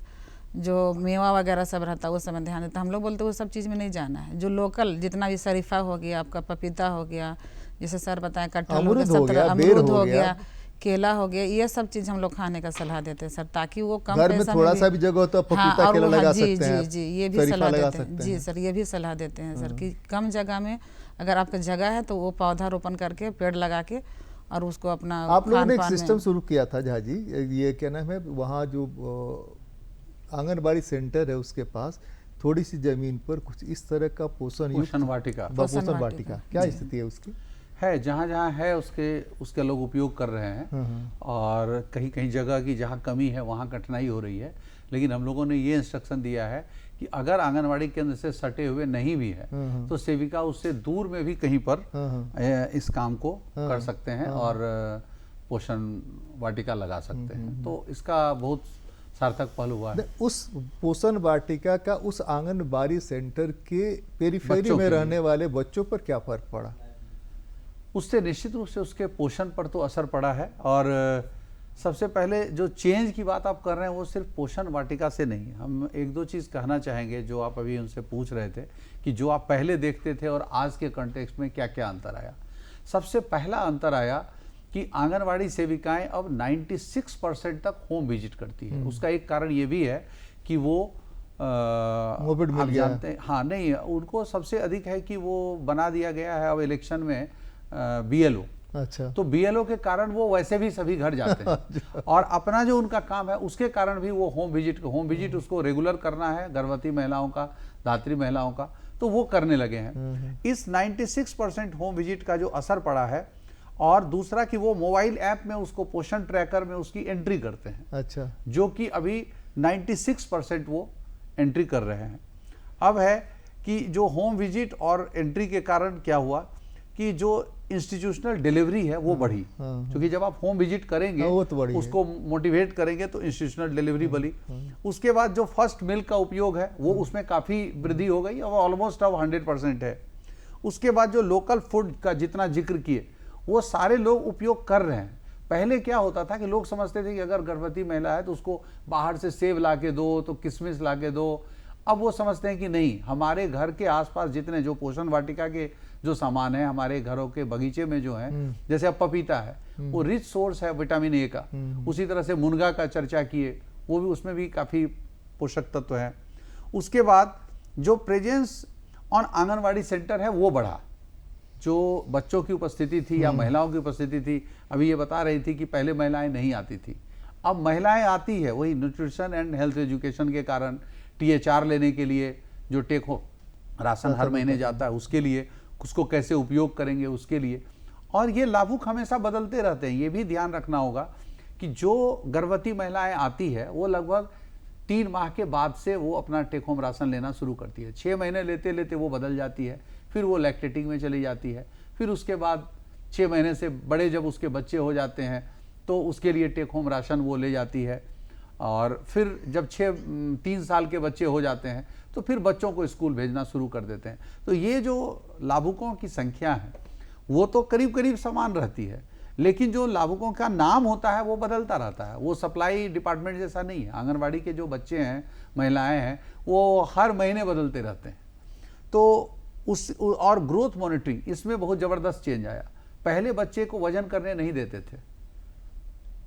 जो मेवा वगैरह सब रहता है वो सब ध्यान देता है। हम लोग बोलते हैं वो सब चीज़ में नहीं जाना है। जो लोकल जितना भी शरीफा हो गया, आपका पपीता हो गया, जैसे सर बताएं कटहल हो गया, अमरूद हो गया, केला हो गया, ये सब चीज़ हम लोग खाने का सलाह देते हैं सर, ताकि वो कम घर में थोड़ा सा भी जगह हो तो पपीता केला लगा सकते हैं। जी ये भी सलाह देते हैं। जी सर ये भी सलाह देते हैं सर कि कम जगह में अगर आपका जगह है तो वो पौधा रोपण करके, पेड़ लगा के, और उसको अपना आप लोगों ने एक सिस्टम शुरू किया था झा जी, ये क्या नाम है, वहाँ जो आंगनबाड़ी सेंटर है उसके पास थोड़ी सी जमीन पर कुछ इस तरह का पोषण वाटिका, क्या स्थिति है उसकी? है जहाँ जहाँ है उसके लोग उपयोग कर रहे हैं, और कहीं कहीं जगह की जहाँ कमी है वहाँ कठिनाई हो रही है। लेकिन हम लोगों ने ये इंस्ट्रक्शन दिया है कि अगर आंगनवाड़ी केंद्र से सटे हुए नहीं भी है तो सेविका उससे दूर में भी कहीं पर इस काम को कर सकते हैं और पोषण वाटिका लगा सकते हैं। तो इसका बहुत सार्थक पहल हुआ है। उस पोषण वाटिका का उस आंगनबाड़ी सेंटर के पेरीफेरी बच्चों में के रहने वाले बच्चों पर क्या फर्क पड़ा? उससे निश्चित रूप से उसके पोषण पर तो असर पड़ा है। और सबसे पहले जो चेंज की बात आप कर रहे हैं वो सिर्फ पोषण वाटिका से नहीं। हम एक दो चीज़ कहना चाहेंगे जो आप अभी उनसे पूछ रहे थे कि जो आप पहले देखते थे और आज के कॉन्टेक्स्ट में क्या क्या अंतर आया। सबसे पहला अंतर आया कि आंगनवाड़ी सेविकाएं अब 96% तक होम विजिट करती है। उसका एक कारण ये भी है कि वो मोबाइल मिल आप गया जानते हैं, हाँ नहीं, उनको सबसे अधिक है कि वो बना दिया गया है अब इलेक्शन में BLO। अच्छा, तो BLO के कारण वो वैसे भी सभी घर जाते हैं और अपना जो उनका काम है उसके कारण भी वो होम विजिट उसको रेगुलर करना है, गर्भवती महिलाओं का, धात्री महिलाओं का, तो वो करने लगे हैं। इस 96% होम विजिट का जो असर पड़ा है, और दूसरा कि वो मोबाइल ऐप में उसको पोषण ट्रैकर में उसकी एंट्री करते हैं। अच्छा, जो कि अभी 96% वो एंट्री कर रहे हैं। अब है कि जो होम विजिट और एंट्री के कारण क्या हुआ कि जो इंस्टीट्यूशनल डिलीवरी है वो बढ़ी, क्योंकि जब आप होम विजिट करेंगे वो तो उसको मोटिवेट करेंगे तो इंस्टीट्यूशनल डिलीवरी बढ़ी। उसके बाद जो फर्स्ट मिल्क का उपयोग है वो उसमें काफ़ी वृद्धि हो गई, अब ऑलमोस्ट अब 100% है। उसके बाद जो लोकल फूड का जितना जिक्र किए वो सारे लोग उपयोग कर रहे हैं। पहले क्या होता था कि लोग समझते थे कि अगर गर्भवती महिला है तो उसको बाहर से सेब ला के दो, तो किशमिश ला के दो। अब वो समझते हैं कि नहीं, हमारे घर के आसपास जितने जो पोषण वाटिका के जो सामान है, हमारे घरों के बगीचे में जो है, जैसे अब पपीता है वो रिच सोर्स है विटामिन ए का। उसी तरह से मुनगा का चर्चा किए, वो भी, उसमें भी काफ़ी पोषक तत्व है। उसके बाद जो प्रेजेंस ऑन आंगनवाड़ी सेंटर है वो बढ़ा। जो बच्चों की उपस्थिति थी या महिलाओं की उपस्थिति थी, अभी ये बता रही थी कि पहले महिलाएं नहीं आती थी, अब महिलाएं आती है। वही न्यूट्रिशन एंड हेल्थ एजुकेशन के कारण, THR लेने के लिए जो टेक होम राशन हर महीने जाता है उसके लिए, उसको कैसे उपयोग करेंगे उसके लिए। और ये लाभुक हमेशा बदलते रहते हैं। ये भी ध्यान रखना होगा कि जो गर्भवती महिलाएं आती है वो लगभग 3 माह के बाद से वो अपना टेक होम राशन लेना शुरू करती है। 6 महीने लेते लेते वो बदल जाती है, फिर वो लैक्टेटिंग में चली जाती है, फिर उसके बाद 6 महीने से बड़े जब उसके बच्चे हो जाते हैं तो उसके लिए टेक होम राशन वो ले जाती है। और फिर जब 3 साल के बच्चे हो जाते हैं तो फिर बच्चों को स्कूल भेजना शुरू कर देते हैं। तो ये जो लाभुकों की संख्या है वो तो करीब करीब समान रहती है, लेकिन जो लाभुकों का नाम होता है वो बदलता रहता है। वो सप्लाई डिपार्टमेंट जैसा नहीं है। आंगनबाड़ी के जो बच्चे हैं, महिलाएं हैं, वो हर महीने बदलते रहते हैं। तो और ग्रोथ मॉनिटरिंग, इसमें बहुत ज़बरदस्त चेंज आया। पहले बच्चे को वजन करने नहीं देते थे,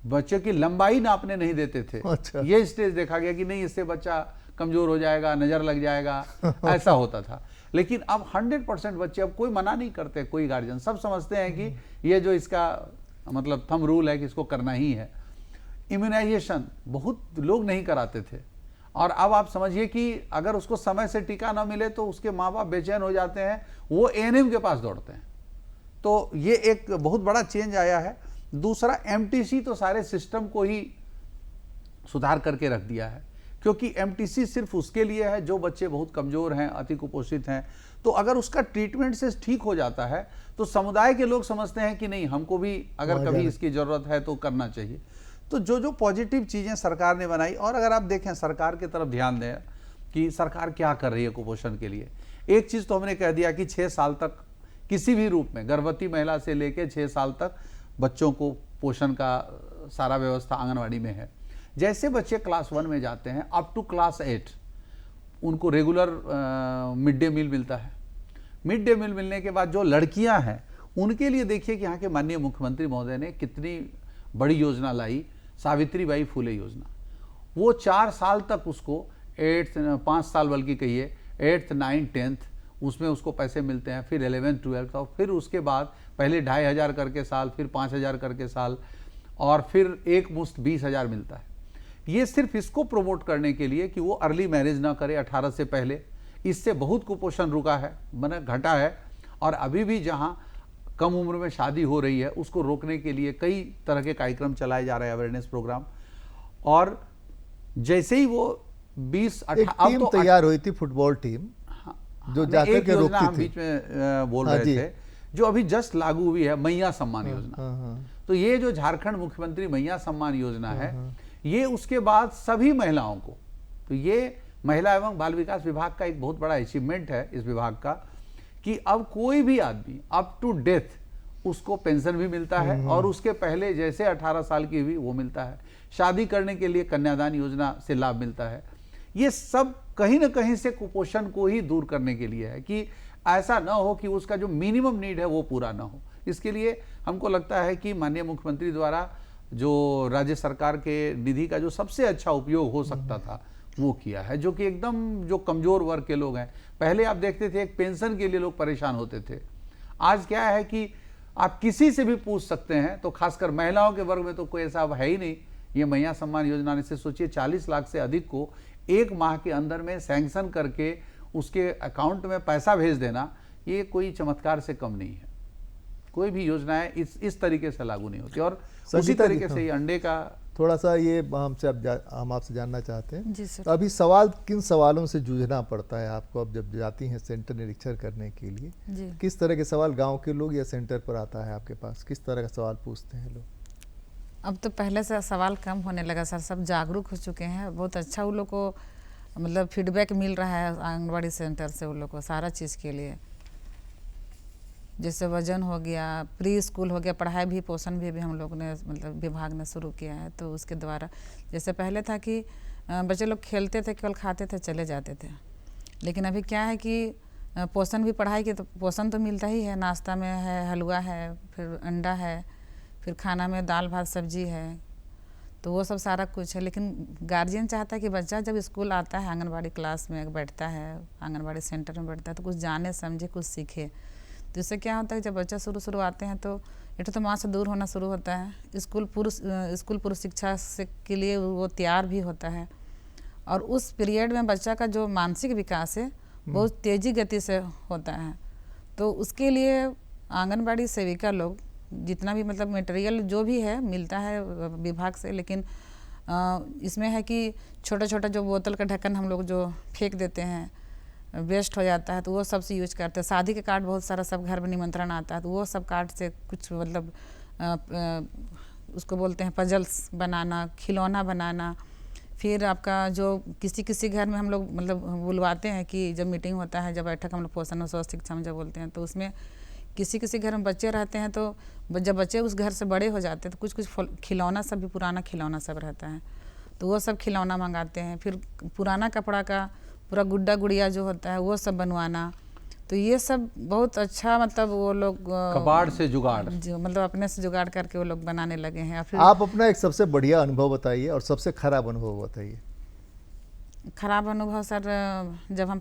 बच्चे की लंबाई नापने नहीं देते थे। अच्छा। ये स्टेज देखा गया कि नहीं, इससे बच्चा कमजोर हो जाएगा, नज़र लग जाएगा, ऐसा होता था। लेकिन अब 100% बच्चे, अब कोई मना नहीं करते, कोई गार्जियन, सब समझते हैं कि ये जो इसका मतलब थंब रूल है कि इसको करना ही है। इम्यूनाइजेशन बहुत लोग नहीं कराते थे, और अब आप समझिए कि अगर उसको समय से टीका ना मिले तो उसके माँ बाप बेचैन हो जाते हैं, वो ANM के पास दौड़ते हैं। तो ये एक बहुत बड़ा चेंज आया है। दूसरा, MTC तो सारे सिस्टम को ही सुधार करके रख दिया है, क्योंकि MTC सिर्फ उसके लिए है जो बच्चे बहुत कमज़ोर हैं, अति कुपोषित हैं। तो अगर उसका ट्रीटमेंट से ठीक हो जाता है तो समुदाय के लोग समझते हैं कि नहीं, हमको भी अगर कभी इसकी ज़रूरत है तो करना चाहिए। तो जो पॉजिटिव चीज़ें सरकार ने बनाई, और अगर आप देखें सरकार की तरफ ध्यान दें कि सरकार क्या कर रही है कुपोषण के लिए। एक चीज़ तो हमने कह दिया कि 6 साल तक किसी भी रूप में, गर्भवती महिला से लेकर 6 साल तक बच्चों को पोषण का सारा व्यवस्था आंगनवाड़ी में है। जैसे बच्चे क्लास 1 में जाते हैं अप टू क्लास 8 उनको रेगुलर मिड डे मील मिलता है। मिड डे मील मिलने के बाद जो लड़कियां हैं उनके लिए देखिए कि यहाँ के माननीय मुख्यमंत्री महोदय ने कितनी बड़ी योजना लाई, सावित्रीबाई फुले योजना। वो 4 साल तक उसको 5 साल बल्कि कहिए 8th 9th 10th उसमें उसको पैसे मिलते हैं, फिर 11th 12th, और फिर उसके बाद पहले 2500 करके साल, फिर 5000 करके साल, और फिर एक मुश्त 20,000 मिलता है। ये सिर्फ इसको प्रमोट करने के लिए कि वो अर्ली मैरिज ना करे 18 से पहले। इससे बहुत कुपोषण रुका है, मैंने घटा है। और अभी भी जहाँ कम उम्र में शादी हो रही है उसको रोकने के लिए कई तरह के कार्यक्रम चलाए जा रहे हैं, अवेयरनेस प्रोग्राम। और जैसे ही वो 20 एक टीम तैयार हुई थी, फुटबॉल टीम, जो जाकर के रोकती हम थी। बीच में बोल हाँ रहे जी। थे, जो अभी जस्ट लागू हुई है, मैया सम्मान योजना। हाँ। तो ये जो झारखंड मुख्यमंत्री मैया सम्मान योजना है, ये उसके बाद सभी महिलाओं को, तो ये महिला एवं बाल विकास विभाग का एक बहुत बड़ा अचीवमेंट है इस विभाग का, कि अब कोई भी आदमी अप टू डेथ उसको पेंशन भी मिलता है, और उसके पहले जैसे 18 साल की हुई वो मिलता है। शादी करने के लिए कन्यादान योजना से लाभ मिलता है। ये सब कहीं ना कहीं से कुपोषण को ही दूर करने के लिए है, कि ऐसा ना हो कि उसका जो मिनिमम नीड है वो पूरा ना हो। इसके लिए हमको लगता है कि माननीय मुख्यमंत्री द्वारा जो राज्य सरकार के निधि का जो सबसे अच्छा उपयोग हो सकता था वो किया है, जो कि एकदम जो कमजोर वर्ग के लोग हैं। पहले आप देखते थे एक पेंशन के लिए लोग परेशान होते थे, आज क्या है कि आप किसी से भी पूछ सकते हैं, तो खासकर महिलाओं के वर्ग में तो कोई ऐसा है ही नहीं। ये मैया सम्मान योजना ने से सोचिए 40 लाख से अधिक को एक माह के अंदर में सैंक्शन करके उसके अकाउंट में पैसा भेज देना, ये कोई चमत्कार से कम नहीं है। कोई भी योजनाएं इस तरीके से लागू नहीं होती। और उसी तरीके से ये अंडे का थोड़ा सा ये हम आपसे जानना चाहते हैं जी सर। तो अभी सवाल, किन सवालों से जूझना पड़ता है आपको अब जब जाती हैं सेंटर निरीक्षण करने के लिए? जी। किस तरह के सवाल गांव के लोग या सेंटर पर आता है आपके पास, किस तरह का सवाल पूछते हैं लोग? अब तो पहले से सवाल कम होने लगा सर, सब जागरूक हो चुके हैं। बहुत अच्छा उन लोग को मतलब फीडबैक मिल रहा है आंगनबाड़ी सेंटर से उन लोग को सारा चीज़ के लिए, जैसे वजन हो गया, प्री स्कूल हो गया, पढ़ाई भी, पोषण भी हम लोग ने मतलब विभाग ने शुरू किया है। तो उसके द्वारा जैसे पहले था कि बच्चे लोग खेलते थे, केवल खाते थे, चले जाते थे, लेकिन अभी क्या है कि पोषण भी, पढ़ाई के तो पोषण तो मिलता ही है, नाश्ता में है हलवा है, फिर अंडा है, फिर खाना में दाल भात सब्जी है, तो वो सब सारा कुछ है। लेकिन गार्जियन चाहता है कि बच्चा जब स्कूल आता है, आंगनबाड़ी क्लास में बैठता है, आंगनबाड़ी सेंटर में बैठता है, तो कुछ जाने समझे, कुछ सीखे। तो इससे क्या होता है कि जब बच्चा शुरू आते हैं तो एक तो माँ से दूर होना शुरू होता है, स्कूल पूर्व शिक्षा से के लिए वो तैयार भी होता है, और उस पीरियड में बच्चा का जो मानसिक विकास है बहुत तेज़ी गति से होता है। तो उसके लिए आंगनबाड़ी सेविका लोग जितना भी मतलब मटेरियल जो भी है मिलता है विभाग से, लेकिन इसमें है कि छोटा छोटा जो बोतल का ढक्कन हम लोग जो फेंक देते हैं, वेस्ट हो जाता है, तो वो सब से यूज करते हैं। शादी के कार्ड बहुत सारा सब घर में निमंत्रण आता है, तो वो सब कार्ड से कुछ मतलब उसको बोलते हैं पजल्स बनाना, खिलौना बनाना। फिर आपका जो किसी घर में हम लोग मतलब बुलवाते हैं कि जब मीटिंग होता है, जब बैठक हम लोग पोषण और स्वास्थ्य शिक्षा में जब बोलते हैं, तो उसमें किसी घर में बच्चे रहते हैं, तो जब बच्चे उस घर से बड़े हो जाते हैं तो कुछ खिलौना सब भी, पुराना खिलौना सब रहता है, तो वो सब खिलौना मंगाते हैं। फिर पुराना कपड़ा का पूरा गुड्डा गुड़िया जो होता है वो सब बनवाना। तो ये सब बहुत अच्छा मतलब वो लोग कबाड़ से जुगाड़, जो मतलब अपने से जुगाड़ करके वो लोग बनाने लगे हैं। फिर आप अपना एक सबसे बढ़िया अनुभव बताइए और सबसे खराब अनुभव बताइए। खराब अनुभव सर, जब हम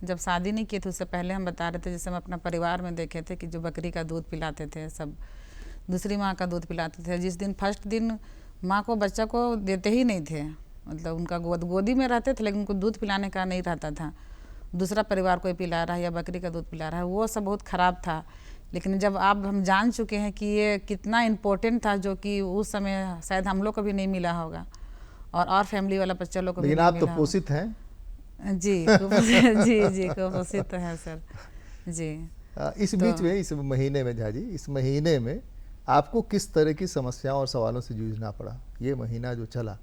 जब शादी नहीं किए थे उससे पहले हम बता रहे थे, जैसे हम अपना परिवार में देखे थे कि जो बकरी का दूध पिलाते थे, सब दूसरी माँ का दूध पिलाते थे। जिस दिन फर्स्ट दिन माँ को बच्चा को देते ही नहीं थे, मतलब उनका गोदी में रहते थे, लेकिन उनको दूध पिलाने का नहीं रहता था, दूसरा परिवार कोई पिला रहा है या बकरी का दूध पिला रहा है, वो सब बहुत ख़राब था। लेकिन जब अब हम जान चुके हैं कि ये कितना इम्पोर्टेंट था, जो कि उस समय शायद हम लोग को भी नहीं मिला होगा और फैमिली वाला बच्चा लोग को भी नहीं मिला। लेकिन आप तो पोषित हैं जी, जी कुपोषित है सर जी। इस बीच में, इस महीने में झाजी, इस महीने में आपको किस तरह की समस्याओं और सवालों से जूझना पड़ा? ये महीना जो चला,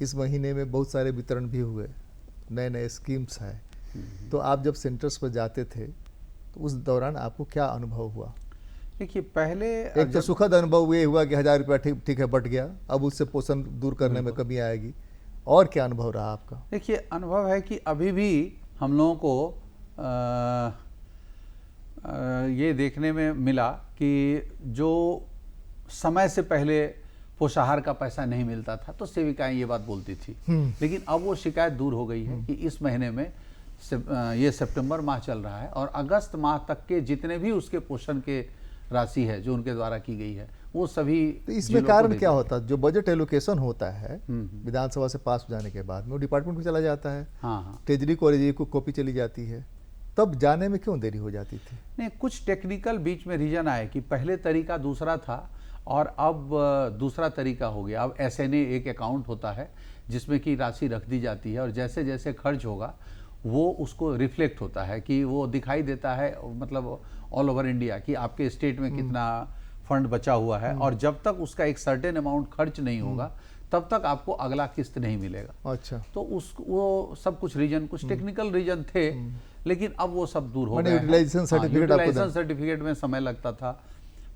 इस महीने में बहुत सारे वितरण भी हुए, नए नए स्कीम्स हैं, तो आप जब सेंटर्स पर जाते थे तो उस दौरान आपको क्या अनुभव हुआ? देखिए, पहले एक तो सुखद अनुभव ये हुआ कि 1000 रुपया ठीक है बट गया, अब उससे पोषण दूर करने में कमी आएगी, और क्या अनुभव रहा आपका? देखिए, अनुभव है कि अभी भी हम लोगों को ये देखने में मिला कि जो समय से पहले पोषाहार का पैसा नहीं मिलता था तो सेविकाएं ये बात बोलती थी, लेकिन अब वो शिकायत दूर हो गई है कि इस महीने में ये सितंबर माह चल रहा है और अगस्त माह तक के जितने भी उसके पोषण के राशि है जो उनके द्वारा की गई है वो सभी। तो इसमें कारण क्या होता है? जो बजट एलोकेशन होता है विधानसभा से पास हो जाने के बाद में वो डिपार्टमेंट को चला जाता है, हाँ, ट्रेजरी को कॉपी चली जाती है, तब जाने में क्यों देरी हो जाती थी? नहीं, कुछ टेक्निकल बीच में रीजन आए कि पहले तरीका दूसरा था और अब दूसरा तरीका हो गया। अब SNA एक अकाउंट होता है जिसमें कि राशि रख दी जाती है और जैसे जैसे खर्च होगा वो उसको रिफ्लेक्ट होता है कि वो दिखाई देता है, मतलब ऑल ओवर इंडिया कि आपके स्टेट में कितना फंड बचा हुआ है, और जब तक उसका एक सर्टेन अमाउंट खर्च नहीं होगा तब तक आपको अगला किस्त नहीं मिलेगा। अच्छा, तो वो सब कुछ रीजन, कुछ टेक्निकल रीजन थे, लेकिन अब वो सब दूर हो गए हैं। यूटिलाइजेशन सर्टिफिकेट आपको यूटिलाइजेशन सर्टिफिकेट में समय लगता था,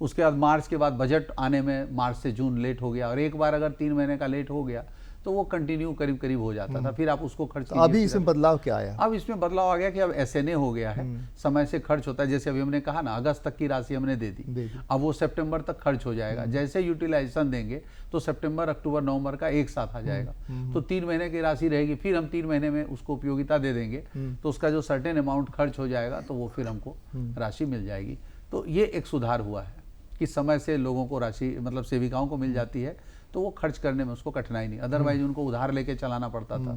उसके बाद मार्च के बाद बजट आने में मार्च से जून लेट हो गया, और एक बार अगर 3 महीने का लेट हो गया तो वो कंटिन्यू करीब करीब हो जाता था, फिर आप उसको खर्च तो अभी इसमें बदलाव क्या आया? अब इसमें बदलाव आ गया कि अब SNA हो गया है, समय से खर्च होता है। जैसे अभी हमने कहा ना, अगस्त तक की राशि हमने दे दी, अब वो सितंबर तक खर्च हो जाएगा। जैसे यूटिलाइजेशन देंगे तो सितंबर, अक्टूबर, नवंबर का एक साथ आ जाएगा, तो 3 महीने की राशि रहेगी, फिर हम 3 महीने में उसको उपयोगिता दे देंगे, तो उसका जो सर्टेन अमाउंट खर्च हो जाएगा तो वो फिर हमको राशि मिल जाएगी। तो ये एक सुधार हुआ है कि समय से लोगों को राशि, मतलब सेविकाओं को मिल जाती है, तो वो खर्च करने में उसको कठिनाई नहीं, अदरवाइज उनको उधार लेके चलाना पड़ता था।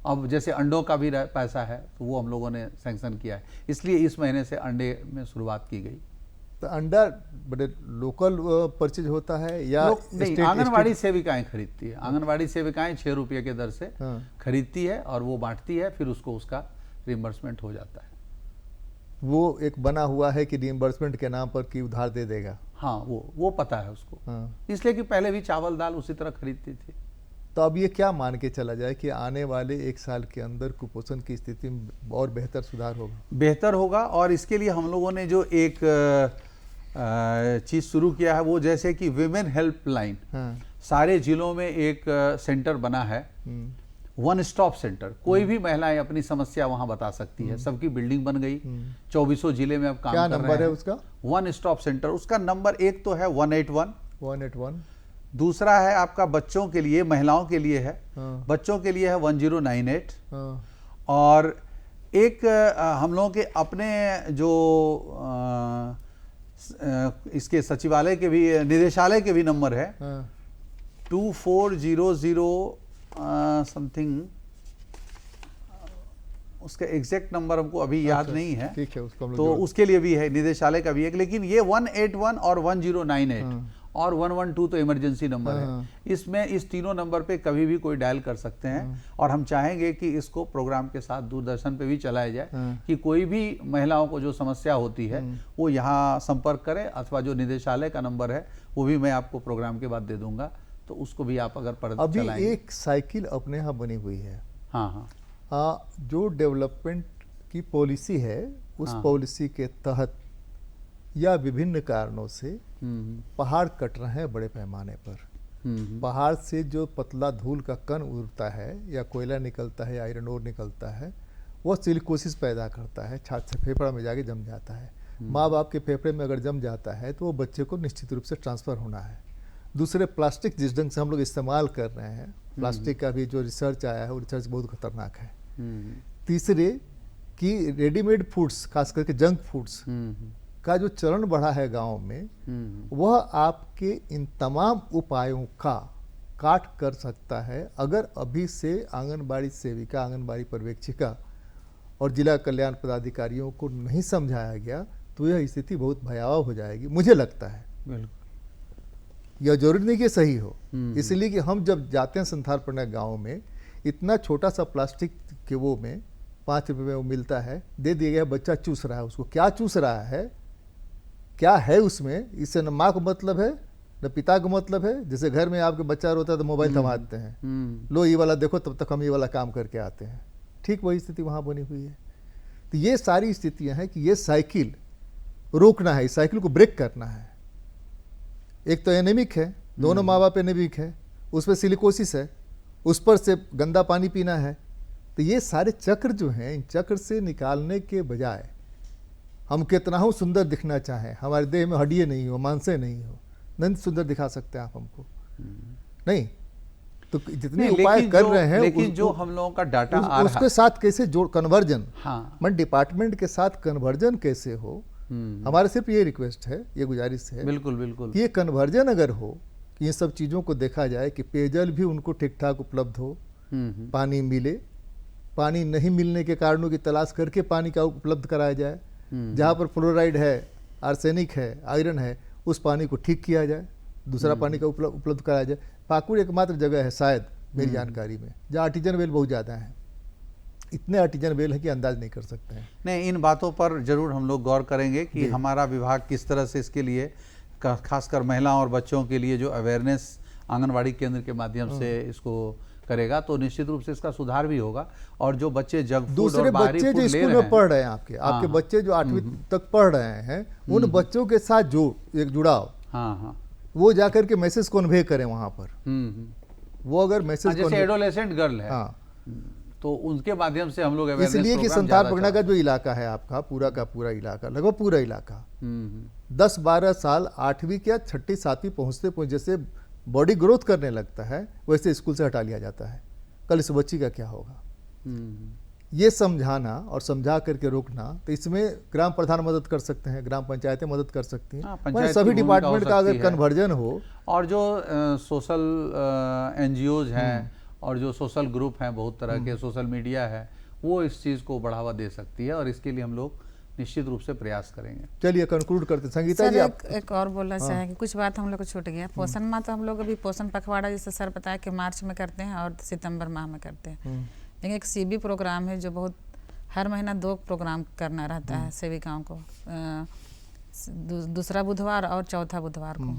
अब जैसे अंडों का भी पैसा है तो वो हम लोगों ने सैंक्शन किया है, इसलिए इस महीने से अंडे में शुरुआत की गई। तो अंडा बड़े लोकल परचेज होता है या नहीं, आंगनबाड़ी सेविकाएं खरीदती है। आंगनबाड़ी सेविकाएं 6 रुपये के दर से खरीदती है और वो बांटती है, फिर उसको उसका रिम्बर्समेंट हो जाता है। वो एक बना हुआ है कि रिम्बर्समेंट के नाम पर कि उधार दे देगा। हाँ, वो पता है उसको, इसलिए कि पहले भी चावल दाल उसी तरह खरीदती थी। तो अब ये क्या मान के चला जाए कि आने वाले 1 साल के अंदर कुपोषण की स्थिति में और बेहतर सुधार होगा? बेहतर होगा, और इसके लिए हम लोगों ने जो एक चीज़ शुरू किया है, वो जैसे कि विमेन हेल्पलाइन, सारे जिलों में एक सेंटर बना है, वन स्टॉप सेंटर। कोई भी महिलाएं अपनी समस्या वहां बता सकती है, सबकी बिल्डिंग बन गई, 24 जिले में अब काम कर रहे हैं। क्या नंबर है उसका? वन स्टॉप सेंटर, उसका नंबर एक तो है 181, दूसरा है आपका बच्चों के लिए, महिलाओं के लिए है, बच्चों के लिए है 1098, और एक हम लोगों के अपने जो इसके सचिवालय के भी, निदेशालय के भी नंबर है 2400 समथिंग, उसका एग्जैक्ट नंबर हमको अभी याद नहीं है, ठीक है, उसको तो उसके लिए भी है, निदेशालय का भी है। लेकिन ये 181 और 1098 और 112 तो इमरजेंसी नंबर है। इसमें इस तीनों नंबर पे कभी भी कोई डायल कर सकते हैं, और हम चाहेंगे कि इसको प्रोग्राम के साथ दूरदर्शन पे भी चलाया जाए कि कोई भी महिलाओं को जो समस्या होती है वो यहाँ संपर्क करे, अथवा जो निदेशालय का नंबर है वो भी मैं आपको प्रोग्राम के बाद दे दूंगा, तो उसको भी आप अगर पर अभी चलाएंगे। एक साइकिल अपने यहाँ बनी हुई है, हाँ, जो डेवलपमेंट की पॉलिसी है, उस पॉलिसी के तहत या विभिन्न कारणों से पहाड़ कट रहे हैं बड़े पैमाने पर। पहाड़ से जो पतला धूल का कण उड़ता है या कोयला निकलता है या आयरन ओर निकलता है, वह सिलिकोसिस पैदा करता है, छाती से फेफड़ा में जाके जम जाता है। माँ बाप के फेफड़े में अगर जम जाता है तो वो बच्चे को निश्चित रूप से ट्रांसफ़र होना है। दूसरे, प्लास्टिक जिस ढंग से हम लोग इस्तेमाल कर रहे हैं, प्लास्टिक का भी जो रिसर्च आया है वो रिसर्च बहुत खतरनाक है। तीसरे कि रेडीमेड फूड्स, खास करके जंक फूड्स का जो चलन बढ़ा है गांव में, वह आपके इन तमाम उपायों का काट कर सकता है अगर अभी से आंगनबाड़ी सेविका, आंगनबाड़ी पर्यवेक्षिका और जिला कल्याण पदाधिकारियों को नहीं समझाया गया तो यह स्थिति बहुत भयावह हो जाएगी, मुझे लगता है। बिल्कुल, यह जरूरी नहीं कि सही हो, इसलिए कि हम जब जाते हैं संथाल पड़ने गाँव में, इतना छोटा सा प्लास्टिक के वो में 5 रुपये में वो मिलता है, दे दिया गया, बच्चा चूस रहा है उसको। क्या चूस रहा है, क्या है उसमें, इससे न माँ को मतलब है न पिता को मतलब है। जैसे घर में आपके बच्चा रोता है तो मोबाइल थमाते हैं, लो ये वाला देखो, तब तक हम ये वाला काम करके आते हैं। ठीक वही स्थिति वहाँ बनी हुई है। तो ये सारी स्थितियाँ हैं कि ये साइकिल रोकना है, इस साइकिल को ब्रेक करना है। एक तो एनेमिक है, दोनों माँ बाप एनेमिक है, उस पर सिलिकोसिस है, उस पर से गंदा पानी पीना है। तो ये सारे चक्र जो हैं, इन चक्र से निकालने के बजाय हम कितना हो सुंदर दिखना चाहें, हमारे देह में हड्डियाँ नहीं हो, मांसें नहीं हो, नहीं सुंदर दिखा सकते हैं आप हमको, नहीं। तो जितने उपाय कर रहे हैं, लेकिन जो हम लोगों का डाटा आ रहा है उसके साथ कैसे जोड़ कन्वर्जन, हाँ, मन डिपार्टमेंट के साथ कन्वर्जन कैसे हो, हमारे सिर्फ ये रिक्वेस्ट है, ये गुजारिश है। बिल्कुल बिल्कुल, ये कन्वर्जन अगर हो कि ये सब चीज़ों को देखा जाए कि पेयजल भी उनको ठीक ठाक उपलब्ध हो, पानी मिले, पानी नहीं मिलने के कारणों की तलाश करके पानी का उपलब्ध कराया जाए, जहाँ पर फ्लोराइड है, आर्सेनिक है, आयरन है, उस पानी को ठीक किया जाए, दूसरा पानी का उपलब्ध कराया जाए। पाकुड़ एकमात्र जगह है शायद मेरी जानकारी में, जहाँ आर्टिजन वेल बहुत ज़्यादा हैं। इतने आर्टिजन वेल है कि अंदाज नहीं कर सकते हैं। नहीं, इन बातों पर जरूर हम लोग गौर करेंगे कि हमारा विभाग किस तरह से इसके लिए खासकर महिलाओं और बच्चों के लिए जो अवेयरनेस आंगनवाड़ी केंद्र के माध्यम से इसको करेगा, तो निश्चित रूप से इसका सुधार भी होगा। और जो बच्चे जंक फूड दूसरे और बाहरी बच्चे फूड जो ले स्कूल रहे में पढ़ रहे हैं, आपके हाँ, बच्चे जो 8वीं तक पढ़ रहे हैं, उन बच्चों के साथ जो एक जुड़ाव, हाँ हाँ, वो जाकर के मैसेज कन्वे करें वहाँ पर। वो अगर मैसेज जैसे एडोलेसेंट गर्ल है, हाँ, तो उनके माध्यम से हम लोग अवेयरनेस इसलिए कि प्रोग्राम संथाल ज़्यादा परगना का जो इलाका है आपका, पूरा का पूरा इलाका, लगभग पूरा इलाका हम्म, 10-12 साल 8वीं या 6ठी 7वीं पहुँचते जैसे बॉडी ग्रोथ करने लगता है, वैसे स्कूल से हटा लिया जाता है। कल इस बच्ची का क्या होगा, ये समझाना और समझा करके रोकना, तो इसमें ग्राम प्रधान मदद कर सकते हैं, ग्राम पंचायतें मदद कर सकती हैं, पंचायत सभी की भूमिका डिपार्टमेंट हो का अगर सकती है। कन्वर्जन हो, और जो सोशल एनजीओज हैं और जो सोशल ग्रुप हैं, बहुत तरह के सोशल मीडिया है, वो इस चीज़ को बढ़ावा दे सकती है, और इसके लिए हम लोग निश्चित रूप से प्रयास करेंगे। चलिए कंक्लूड करते हैं। संगीता सर जी आप एक और बोलना चाहेंगे, कुछ बात हम लोग को छूट गया। पोषण माह तो हम लोग अभी पोषण पखवाड़ा जैसे सर बताया कि मार्च में करते हैं और सितंबर माह में करते हैं। लेकिन एक सीबी प्रोग्राम है जो बहुत हर महीना 2 प्रोग्राम करना रहता है सेविकाओं को, दूसरा बुधवार और चौथा बुधवार को।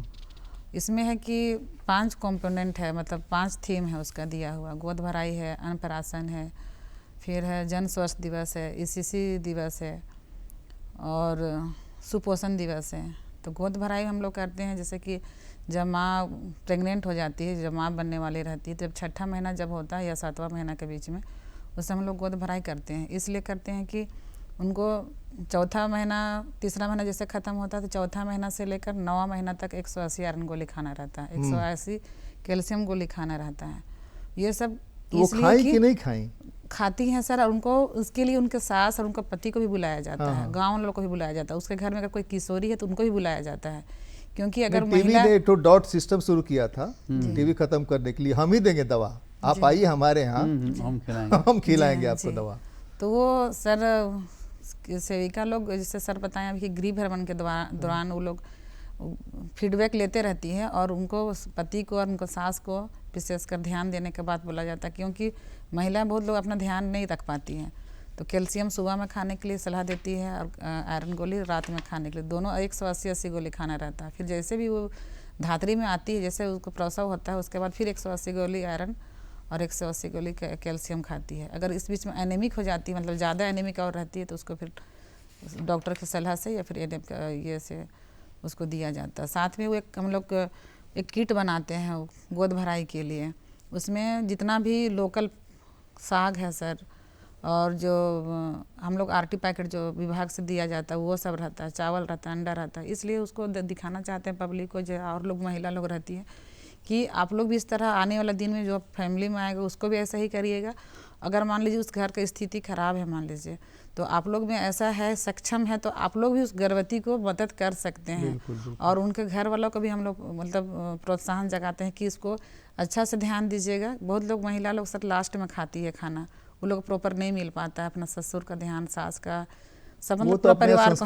इसमें है कि 5 कंपोनेंट है, मतलब 5 थीम है उसका दिया हुआ। गोद भराई है, अन्नप्राशन है, फिर है जन स्वास्थ्य दिवस है, ईसीसी दिवस है और सुपोषण दिवस है। तो गोद भराई हम लोग करते हैं जैसे कि जब माँ प्रेग्नेंट हो जाती है, जब माँ बनने वाली रहती है, तो जब 6ठा महीना जब होता है या 7वां महीना के बीच में, उससे हम लोग गोद भराई करते हैं। इसलिए करते हैं कि उनको चौथा महीना, तीसरा महीना जैसे ख़त्म होता है, तो चौथा महीना से लेकर 9वां महीना तक 180 आयरन गोली खाना रहता है, 180 कैल्शियम गोली खाना रहता है। ये सब वो खाई कि नहीं खाई? खाती हैं सर, और उनको उसके लिए उनके सास और उनके पति को भी बुलाया जाता है, गाँव लोगों को भी बुलाया जाता है। उसके घर में अगर कोई किशोरी है तो उनको भी बुलाया जाता है, क्योंकि अगर टीवी ने एक डॉट सिस्टम शुरू किया था टीवी खत्म करने के लिए। हम ही देंगे दवा, आप आइए हमारे यहाँ, हम खिलाएंगे आपको दवा। तो वो सर सेविका लोग जैसे सर बताएं अभी गृह भ्रमण के दौरान वो लोग फीडबैक लेते रहती है, और उनको पति को और उनको सास को विशेषकर ध्यान देने के बाद बोला जाता है, क्योंकि महिलाएं बहुत लोग अपना ध्यान नहीं रख पाती हैं। तो कैल्शियम सुबह में खाने के लिए सलाह देती है और आयरन गोली रात में खाने के लिए, दोनों 180 गोली खाना रहता है। फिर जैसे भी वो धातरी में आती है, जैसे उसको प्रसव होता है, उसके बाद फिर 180 गोली आयरन और 180 गोली कैल्शियम खाती है। अगर इस बीच में एनीमिक हो जाती है, मतलब ज़्यादा एनीमिक और रहती है, तो उसको फिर डॉक्टर की सलाह से या फिर ये से उसको दिया जाता है। साथ में वो हम लोग एक किट बनाते हैं गोद भराई के लिए। उसमें जितना भी लोकल साग है सर, और जो हम लोग आरटी पैकेट जो विभाग से दिया जाता है वो सब रहता है, चावल रहता है, अंडा रहता है। इसलिए उसको दिखाना चाहते हैं पब्लिक को, जो और लोग महिला लोग रहती है, कि आप लोग भी इस तरह आने वाला दिन में जो फैमिली में आएगा उसको भी ऐसा ही करिएगा। अगर मान लीजिए उस घर की स्थिति खराब है मान लीजिए, तो आप लोग में ऐसा है, सक्षम है, तो आप लोग भी उस गर्भवती को मदद कर सकते हैं। बिल्कुल। और उनके घर वालों को भी हम लोग मतलब प्रोत्साहन जगाते हैं कि इसको अच्छा से ध्यान दीजिएगा। बहुत लोग महिला लोग सर लास्ट में खाती है खाना, वो लोग प्रॉपर नहीं मिल पाता है, अपना ससुर का ध्यान, सास का, सब मतलब तो परिवार को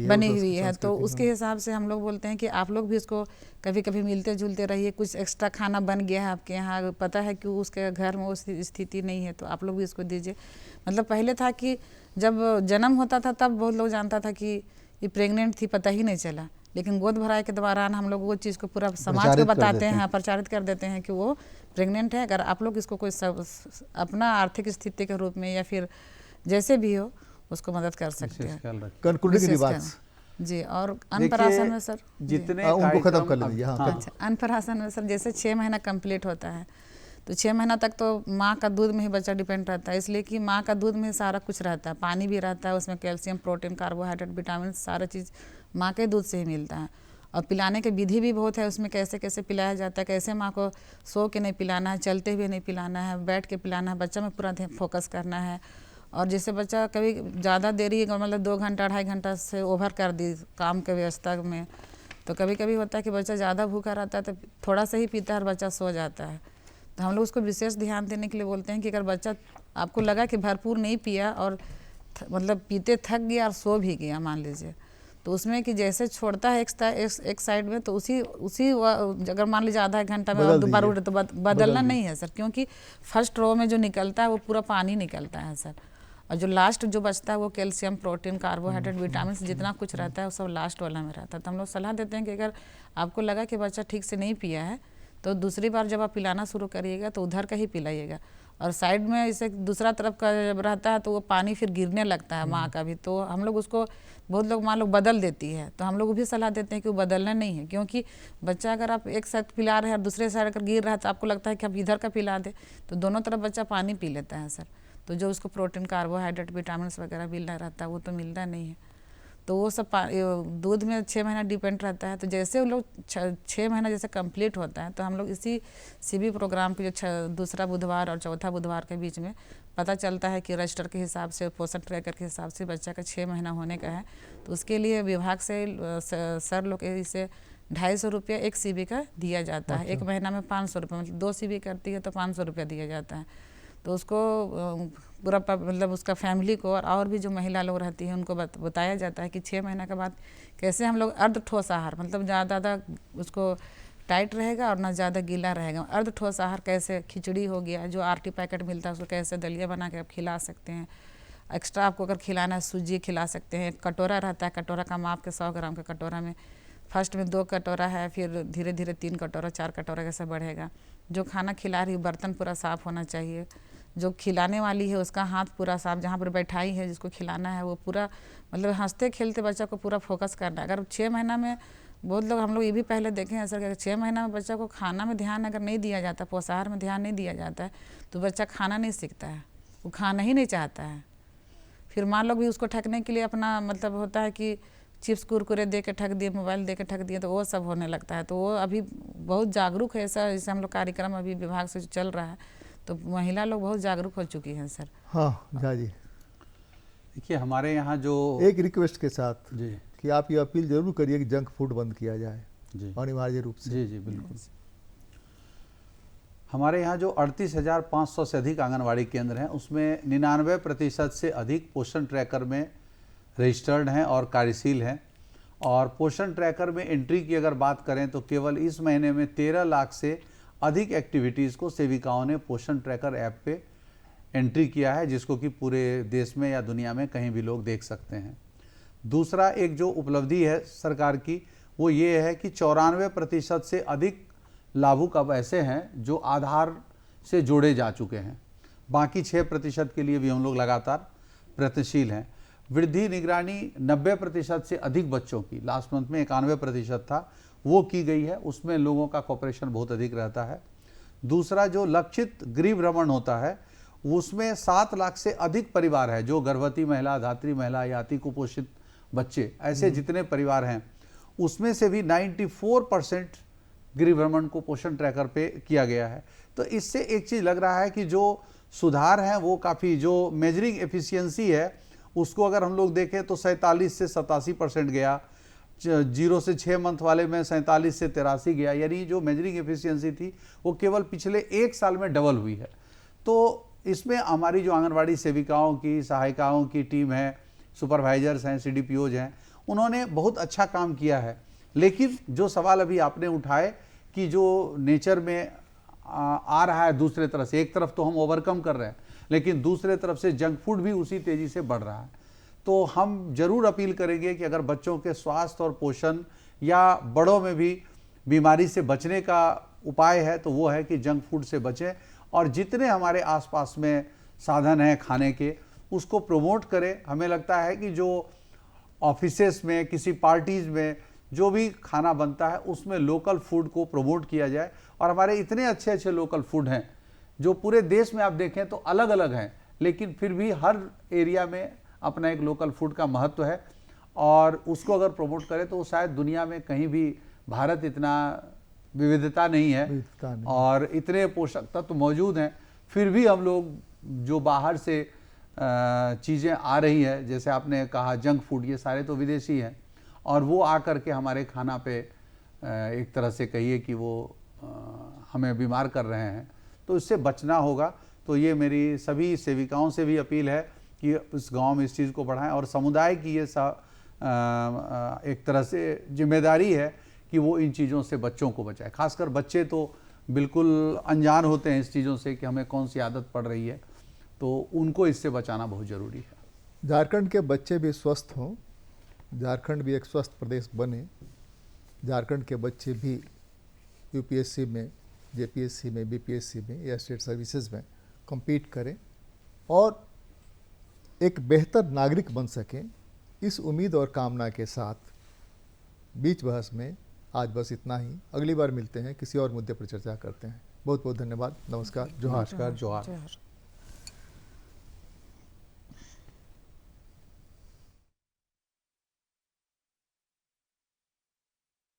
बनी हुई है, तो उसके हिसाब से हम लोग बोलते हैं कि आप लोग भी इसको कभी कभी मिलते जुलते रहिए। कुछ एक्स्ट्रा खाना बन गया है आपके यहाँ, पता है कि उसके घर में वो स्थिति नहीं है, तो आप लोग भी इसको दीजिए। मतलब पहले था कि जब जन्म होता था तब बहुत लोग जानता था कि ये प्रेग्नेंट थी, पता ही नहीं चला, लेकिन गोद भराई के दौरान हम लोग वो चीज़ को पूरा समाज को बताते हैं, प्रचारित कर देते हैं कि वो प्रेग्नेंट है। अगर आप लोग इसको कोई अपना आर्थिक स्थिति के रूप में या फिर जैसे भी हो उसको मदद कर सकते हैं। कंक्लूडिंग बात जी। और अन्नप्राशन में सर जितने उनको खत्म कर लीजिए। अच्छा, अन्नप्राशन में सर जैसे 6 महीना कंप्लीट होता है, तो 6 महीना तक तो माँ का दूध में ही बच्चा डिपेंड रहता है, इसलिए कि माँ का दूध में सारा कुछ रहता है, पानी भी रहता है उसमें, कैल्शियम, प्रोटीन, कार्बोहाइड्रेट, विटामिन, सारा चीज़ माँ के दूध से ही मिलता है। और पिलाने की विधि भी बहुत है उसमें, कैसे कैसे पिलाया जाता है, कैसे माँ को सो के नहीं पिलाना है, चलते हुए नहीं पिलाना है, बैठ के पिलाना है, बच्चा में पूरा फोकस करना है। और जैसे बच्चा कभी ज़्यादा देरी मतलब 2 घंटा 2.5 घंटा से ओवर कर दी काम के व्यवस्था में, तो कभी कभी होता है कि बच्चा ज़्यादा भूखा रहता है, तो थोड़ा सा ही पीता है और बच्चा सो जाता है। तो हम लोग उसको विशेष ध्यान देने के लिए बोलते हैं कि अगर बच्चा आपको लगा कि भरपूर नहीं पिया और मतलब पीते थक गया और सो भी गया मान लीजिए, तो उसमें कि जैसे छोड़ता है एक साइड में, तो उसी उसी अगर मान लीजिए आधा एक घंटा में और दोबारा उठे तो बदलना नहीं है सर, क्योंकि फर्स्ट रो में जो निकलता है वो पूरा पानी निकलता है सर, और जो लास्ट जो बचता है वो कैल्शियम, प्रोटीन, कार्बोहाइड्रेट, विटामिन जितना कुछ रहता है वो सब लास्ट वाला में रहता है। तो हम लोग सलाह देते हैं कि अगर आपको लगा कि बच्चा ठीक से नहीं पिया है तो दूसरी बार जब आप पिलाना शुरू करिएगा तो उधर का ही पिलाइएगा, और साइड में इसे दूसरा तरफ का जब रहता है तो वो पानी फिर गिरने लगता है माँ का भी, तो हम लोग उसको, बहुत लोग मान लो बदल देती है, तो हम लोग भी सलाह देते हैं कि वो बदलना नहीं है, क्योंकि बच्चा अगर आप एक साइड पिला रहे हैं और दूसरे साइड अगर गिर रहा है तो आपको लगता है कि आप इधर का पिला दे, तो दोनों तरफ बच्चा पानी पी लेता है सर, तो जो उसको प्रोटीन, कार्बोहाइड्रेट, विटामिन वगैरह मिलना रहता है वो तो मिलता नहीं है। तो वो सब दूध में 6 महीना डिपेंड रहता है। तो जैसे वो लोग 6 महीना जैसे कंप्लीट होता है तो हम लोग इसी सीबी प्रोग्राम के जो दूसरा बुधवार और चौथा बुधवार के बीच में पता चलता है कि रजिस्टर के हिसाब से, पोषण ट्रैकर के हिसाब से बच्चा का 6 महीना होने का है, तो उसके लिए विभाग से सर लोग इसे 250 रुपये एक सीबी का दिया जाता है। एक महीना में 500 रुपये, मतलब 2 सीबी करती है तो 500 रुपया दिया जाता है। तो उसको पूरा मतलब उसका फैमिली को और भी जो महिला लोग रहती हैं उनको बताया जाता है कि 6 महीना के बाद कैसे हम लोग अर्ध ठोस आहार, मतलब ज़्यादा उसको टाइट रहेगा और ना ज़्यादा गीला रहेगा, अर्ध ठोस आहार कैसे, खिचड़ी हो गया, जो आरटी पैकेट मिलता है उसको कैसे दलिया बना के आप खिला सकते हैं। एक्स्ट्रा आपको अगर खिलाना है सूजी खिला सकते हैं। कटोरा रहता है, कटोरा का माप के 100 ग्राम के कटोरा में फर्स्ट में 2 कटोरा है, फिर धीरे धीरे 3 कटोरा, 4 कटोरा कैसे बढ़ेगा। जो खाना खिला रही बर्तन पूरा साफ़ होना चाहिए, जो खिलाने वाली है उसका हाथ पूरा साफ, जहाँ पर बैठाई है जिसको खिलाना है वो पूरा, मतलब हंसते खेलते बच्चा को पूरा फोकस करना है। अगर 6 महीना में बहुत लोग, हम लोग ये भी पहले देखे हैं सर, 6 महीना में बच्चा को खाना में ध्यान अगर नहीं दिया जाता, पोषाहार में ध्यान नहीं दिया जाता है तो बच्चा खाना नहीं सीखता है, वो खाना ही नहीं चाहता है। फिर माँ लोग भी उसको ठगने के लिए अपना, मतलब होता है कि चिप्स कुरकुरे दे के ठग दिए, मोबाइल दे के ठग दिए, तो वो सब होने लगता है। तो वो अभी बहुत जागरूक है, ऐसा जैसे हम लोग कार्यक्रम अभी विभाग से चल रहा है तो महिला लोग बहुत जागरूक हो चुकी हैं सर। हाँ झा जी, देखिए हमारे यहाँ जो एक रिक्वेस्ट के साथ जी कि आप ये अपील जरूर करिए कि जंक फूड बंद किया जाए जी अनिवार्य रूप से। जी जी बिल्कुल। हमारे यहाँ जो 38,500 से अधिक आंगनवाड़ी केंद्र हैं उसमें 99% से अधिक पोषण ट्रैकर में रजिस्टर्ड हैं और कार्यशील हैं। और पोषण ट्रैकर में एंट्री की अगर बात करें तो केवल इस महीने में 13 लाख से अधिक एक्टिविटीज़ को सेविकाओं ने पोषण ट्रैकर ऐप पे एंट्री किया है, जिसको कि पूरे देश में या दुनिया में कहीं भी लोग देख सकते हैं। दूसरा एक जो उपलब्धि है सरकार की वो ये है कि 94% से अधिक लाभुक अब ऐसे हैं जो आधार से जोड़े जा चुके हैं। बाकी 6% के लिए भी हम लोग लगातार प्रयत्नशील हैं। वृद्धि निगरानी 90% से अधिक बच्चों की, लास्ट मंथ में 91% था, वो की गई है। उसमें लोगों का कॉपरेशन बहुत अधिक रहता है। दूसरा जो लक्षित गृह भ्रमण होता है उसमें 7 लाख से अधिक परिवार है जो गर्भवती महिला, धात्री महिला या अति कुपोषित बच्चे, ऐसे जितने परिवार हैं उसमें से भी 94% गृह भ्रमण को पोषण ट्रैकर पे किया गया है। तो इससे एक चीज़ लग रहा है कि जो सुधार हैं वो काफ़ी, जो मेजरिंग एफिशिएंसी है उसको अगर हम लोग देखें तो 47 से 87% गया, 0 से 6 मंथ वाले में 47 से 83 गया, यानी जो मेजरिंग एफिशिएंसी थी वो केवल पिछले 1 साल में डबल हुई है। तो इसमें हमारी जो आंगनवाड़ी सेविकाओं की, सहायिकाओं की टीम है, सुपरवाइजर्स हैं, CDPOs हैं, उन्होंने बहुत अच्छा काम किया है। लेकिन जो सवाल अभी आपने उठाए कि जो नेचर में आ रहा है दूसरे तरफ से, एक तरफ तो हम ओवरकम कर रहे हैं लेकिन दूसरे तरफ से जंक फूड भी उसी तेज़ी से बढ़ रहा है। तो हम जरूर अपील करेंगे कि अगर बच्चों के स्वास्थ्य और पोषण या बड़ों में भी बीमारी से बचने का उपाय है तो वो है कि जंक फूड से बचें, और जितने हमारे आसपास में साधन हैं खाने के उसको प्रमोट करें। हमें लगता है कि जो ऑफिसेस में, किसी पार्टीज़ में जो भी खाना बनता है उसमें लोकल फूड को प्रमोट किया जाए। और हमारे इतने अच्छे अच्छे लोकल फूड हैं जो पूरे देश में आप देखें तो अलग अलग हैं, लेकिन फिर भी हर एरिया में अपना एक लोकल फूड का महत्व है, और उसको अगर प्रमोट करें तो शायद दुनिया में कहीं भी, भारत इतना विविधता नहीं है और इतने पोषक तत्व मौजूद हैं, फिर भी हम लोग जो बाहर से चीज़ें आ रही है, जैसे आपने कहा जंक फूड, ये सारे तो विदेशी हैं और वो आकर के हमारे खाना पे एक तरह से कहिए कि वो हमें बीमार कर रहे हैं। तो इससे बचना होगा। तो ये मेरी सभी सेविकाओं से भी अपील है कि इस गांव में इस चीज़ को बढ़ाएं और समुदाय की ये एक तरह से जिम्मेदारी है कि वो इन चीज़ों से बच्चों को बचाए। खासकर बच्चे तो बिल्कुल अनजान होते हैं इस चीज़ों से कि हमें कौन सी आदत पड़ रही है, तो उनको इससे बचाना बहुत ज़रूरी है। झारखंड के बच्चे भी स्वस्थ हों, झारखंड भी एक स्वस्थ प्रदेश बने, झारखंड के बच्चे भी यूपीएससी में, जेपीएससी में, बीपीएससी में या स्टेट सर्विसेज में compete करें और एक बेहतर नागरिक बन सकें, इस उम्मीद और कामना के साथ बीच बहस में आज बस इतना ही। अगली बार मिलते हैं, किसी और मुद्दे पर चर्चा करते हैं। बहुत बहुत धन्यवाद। नमस्कार। जोहार। नमस्कार। जोहार। जोहार।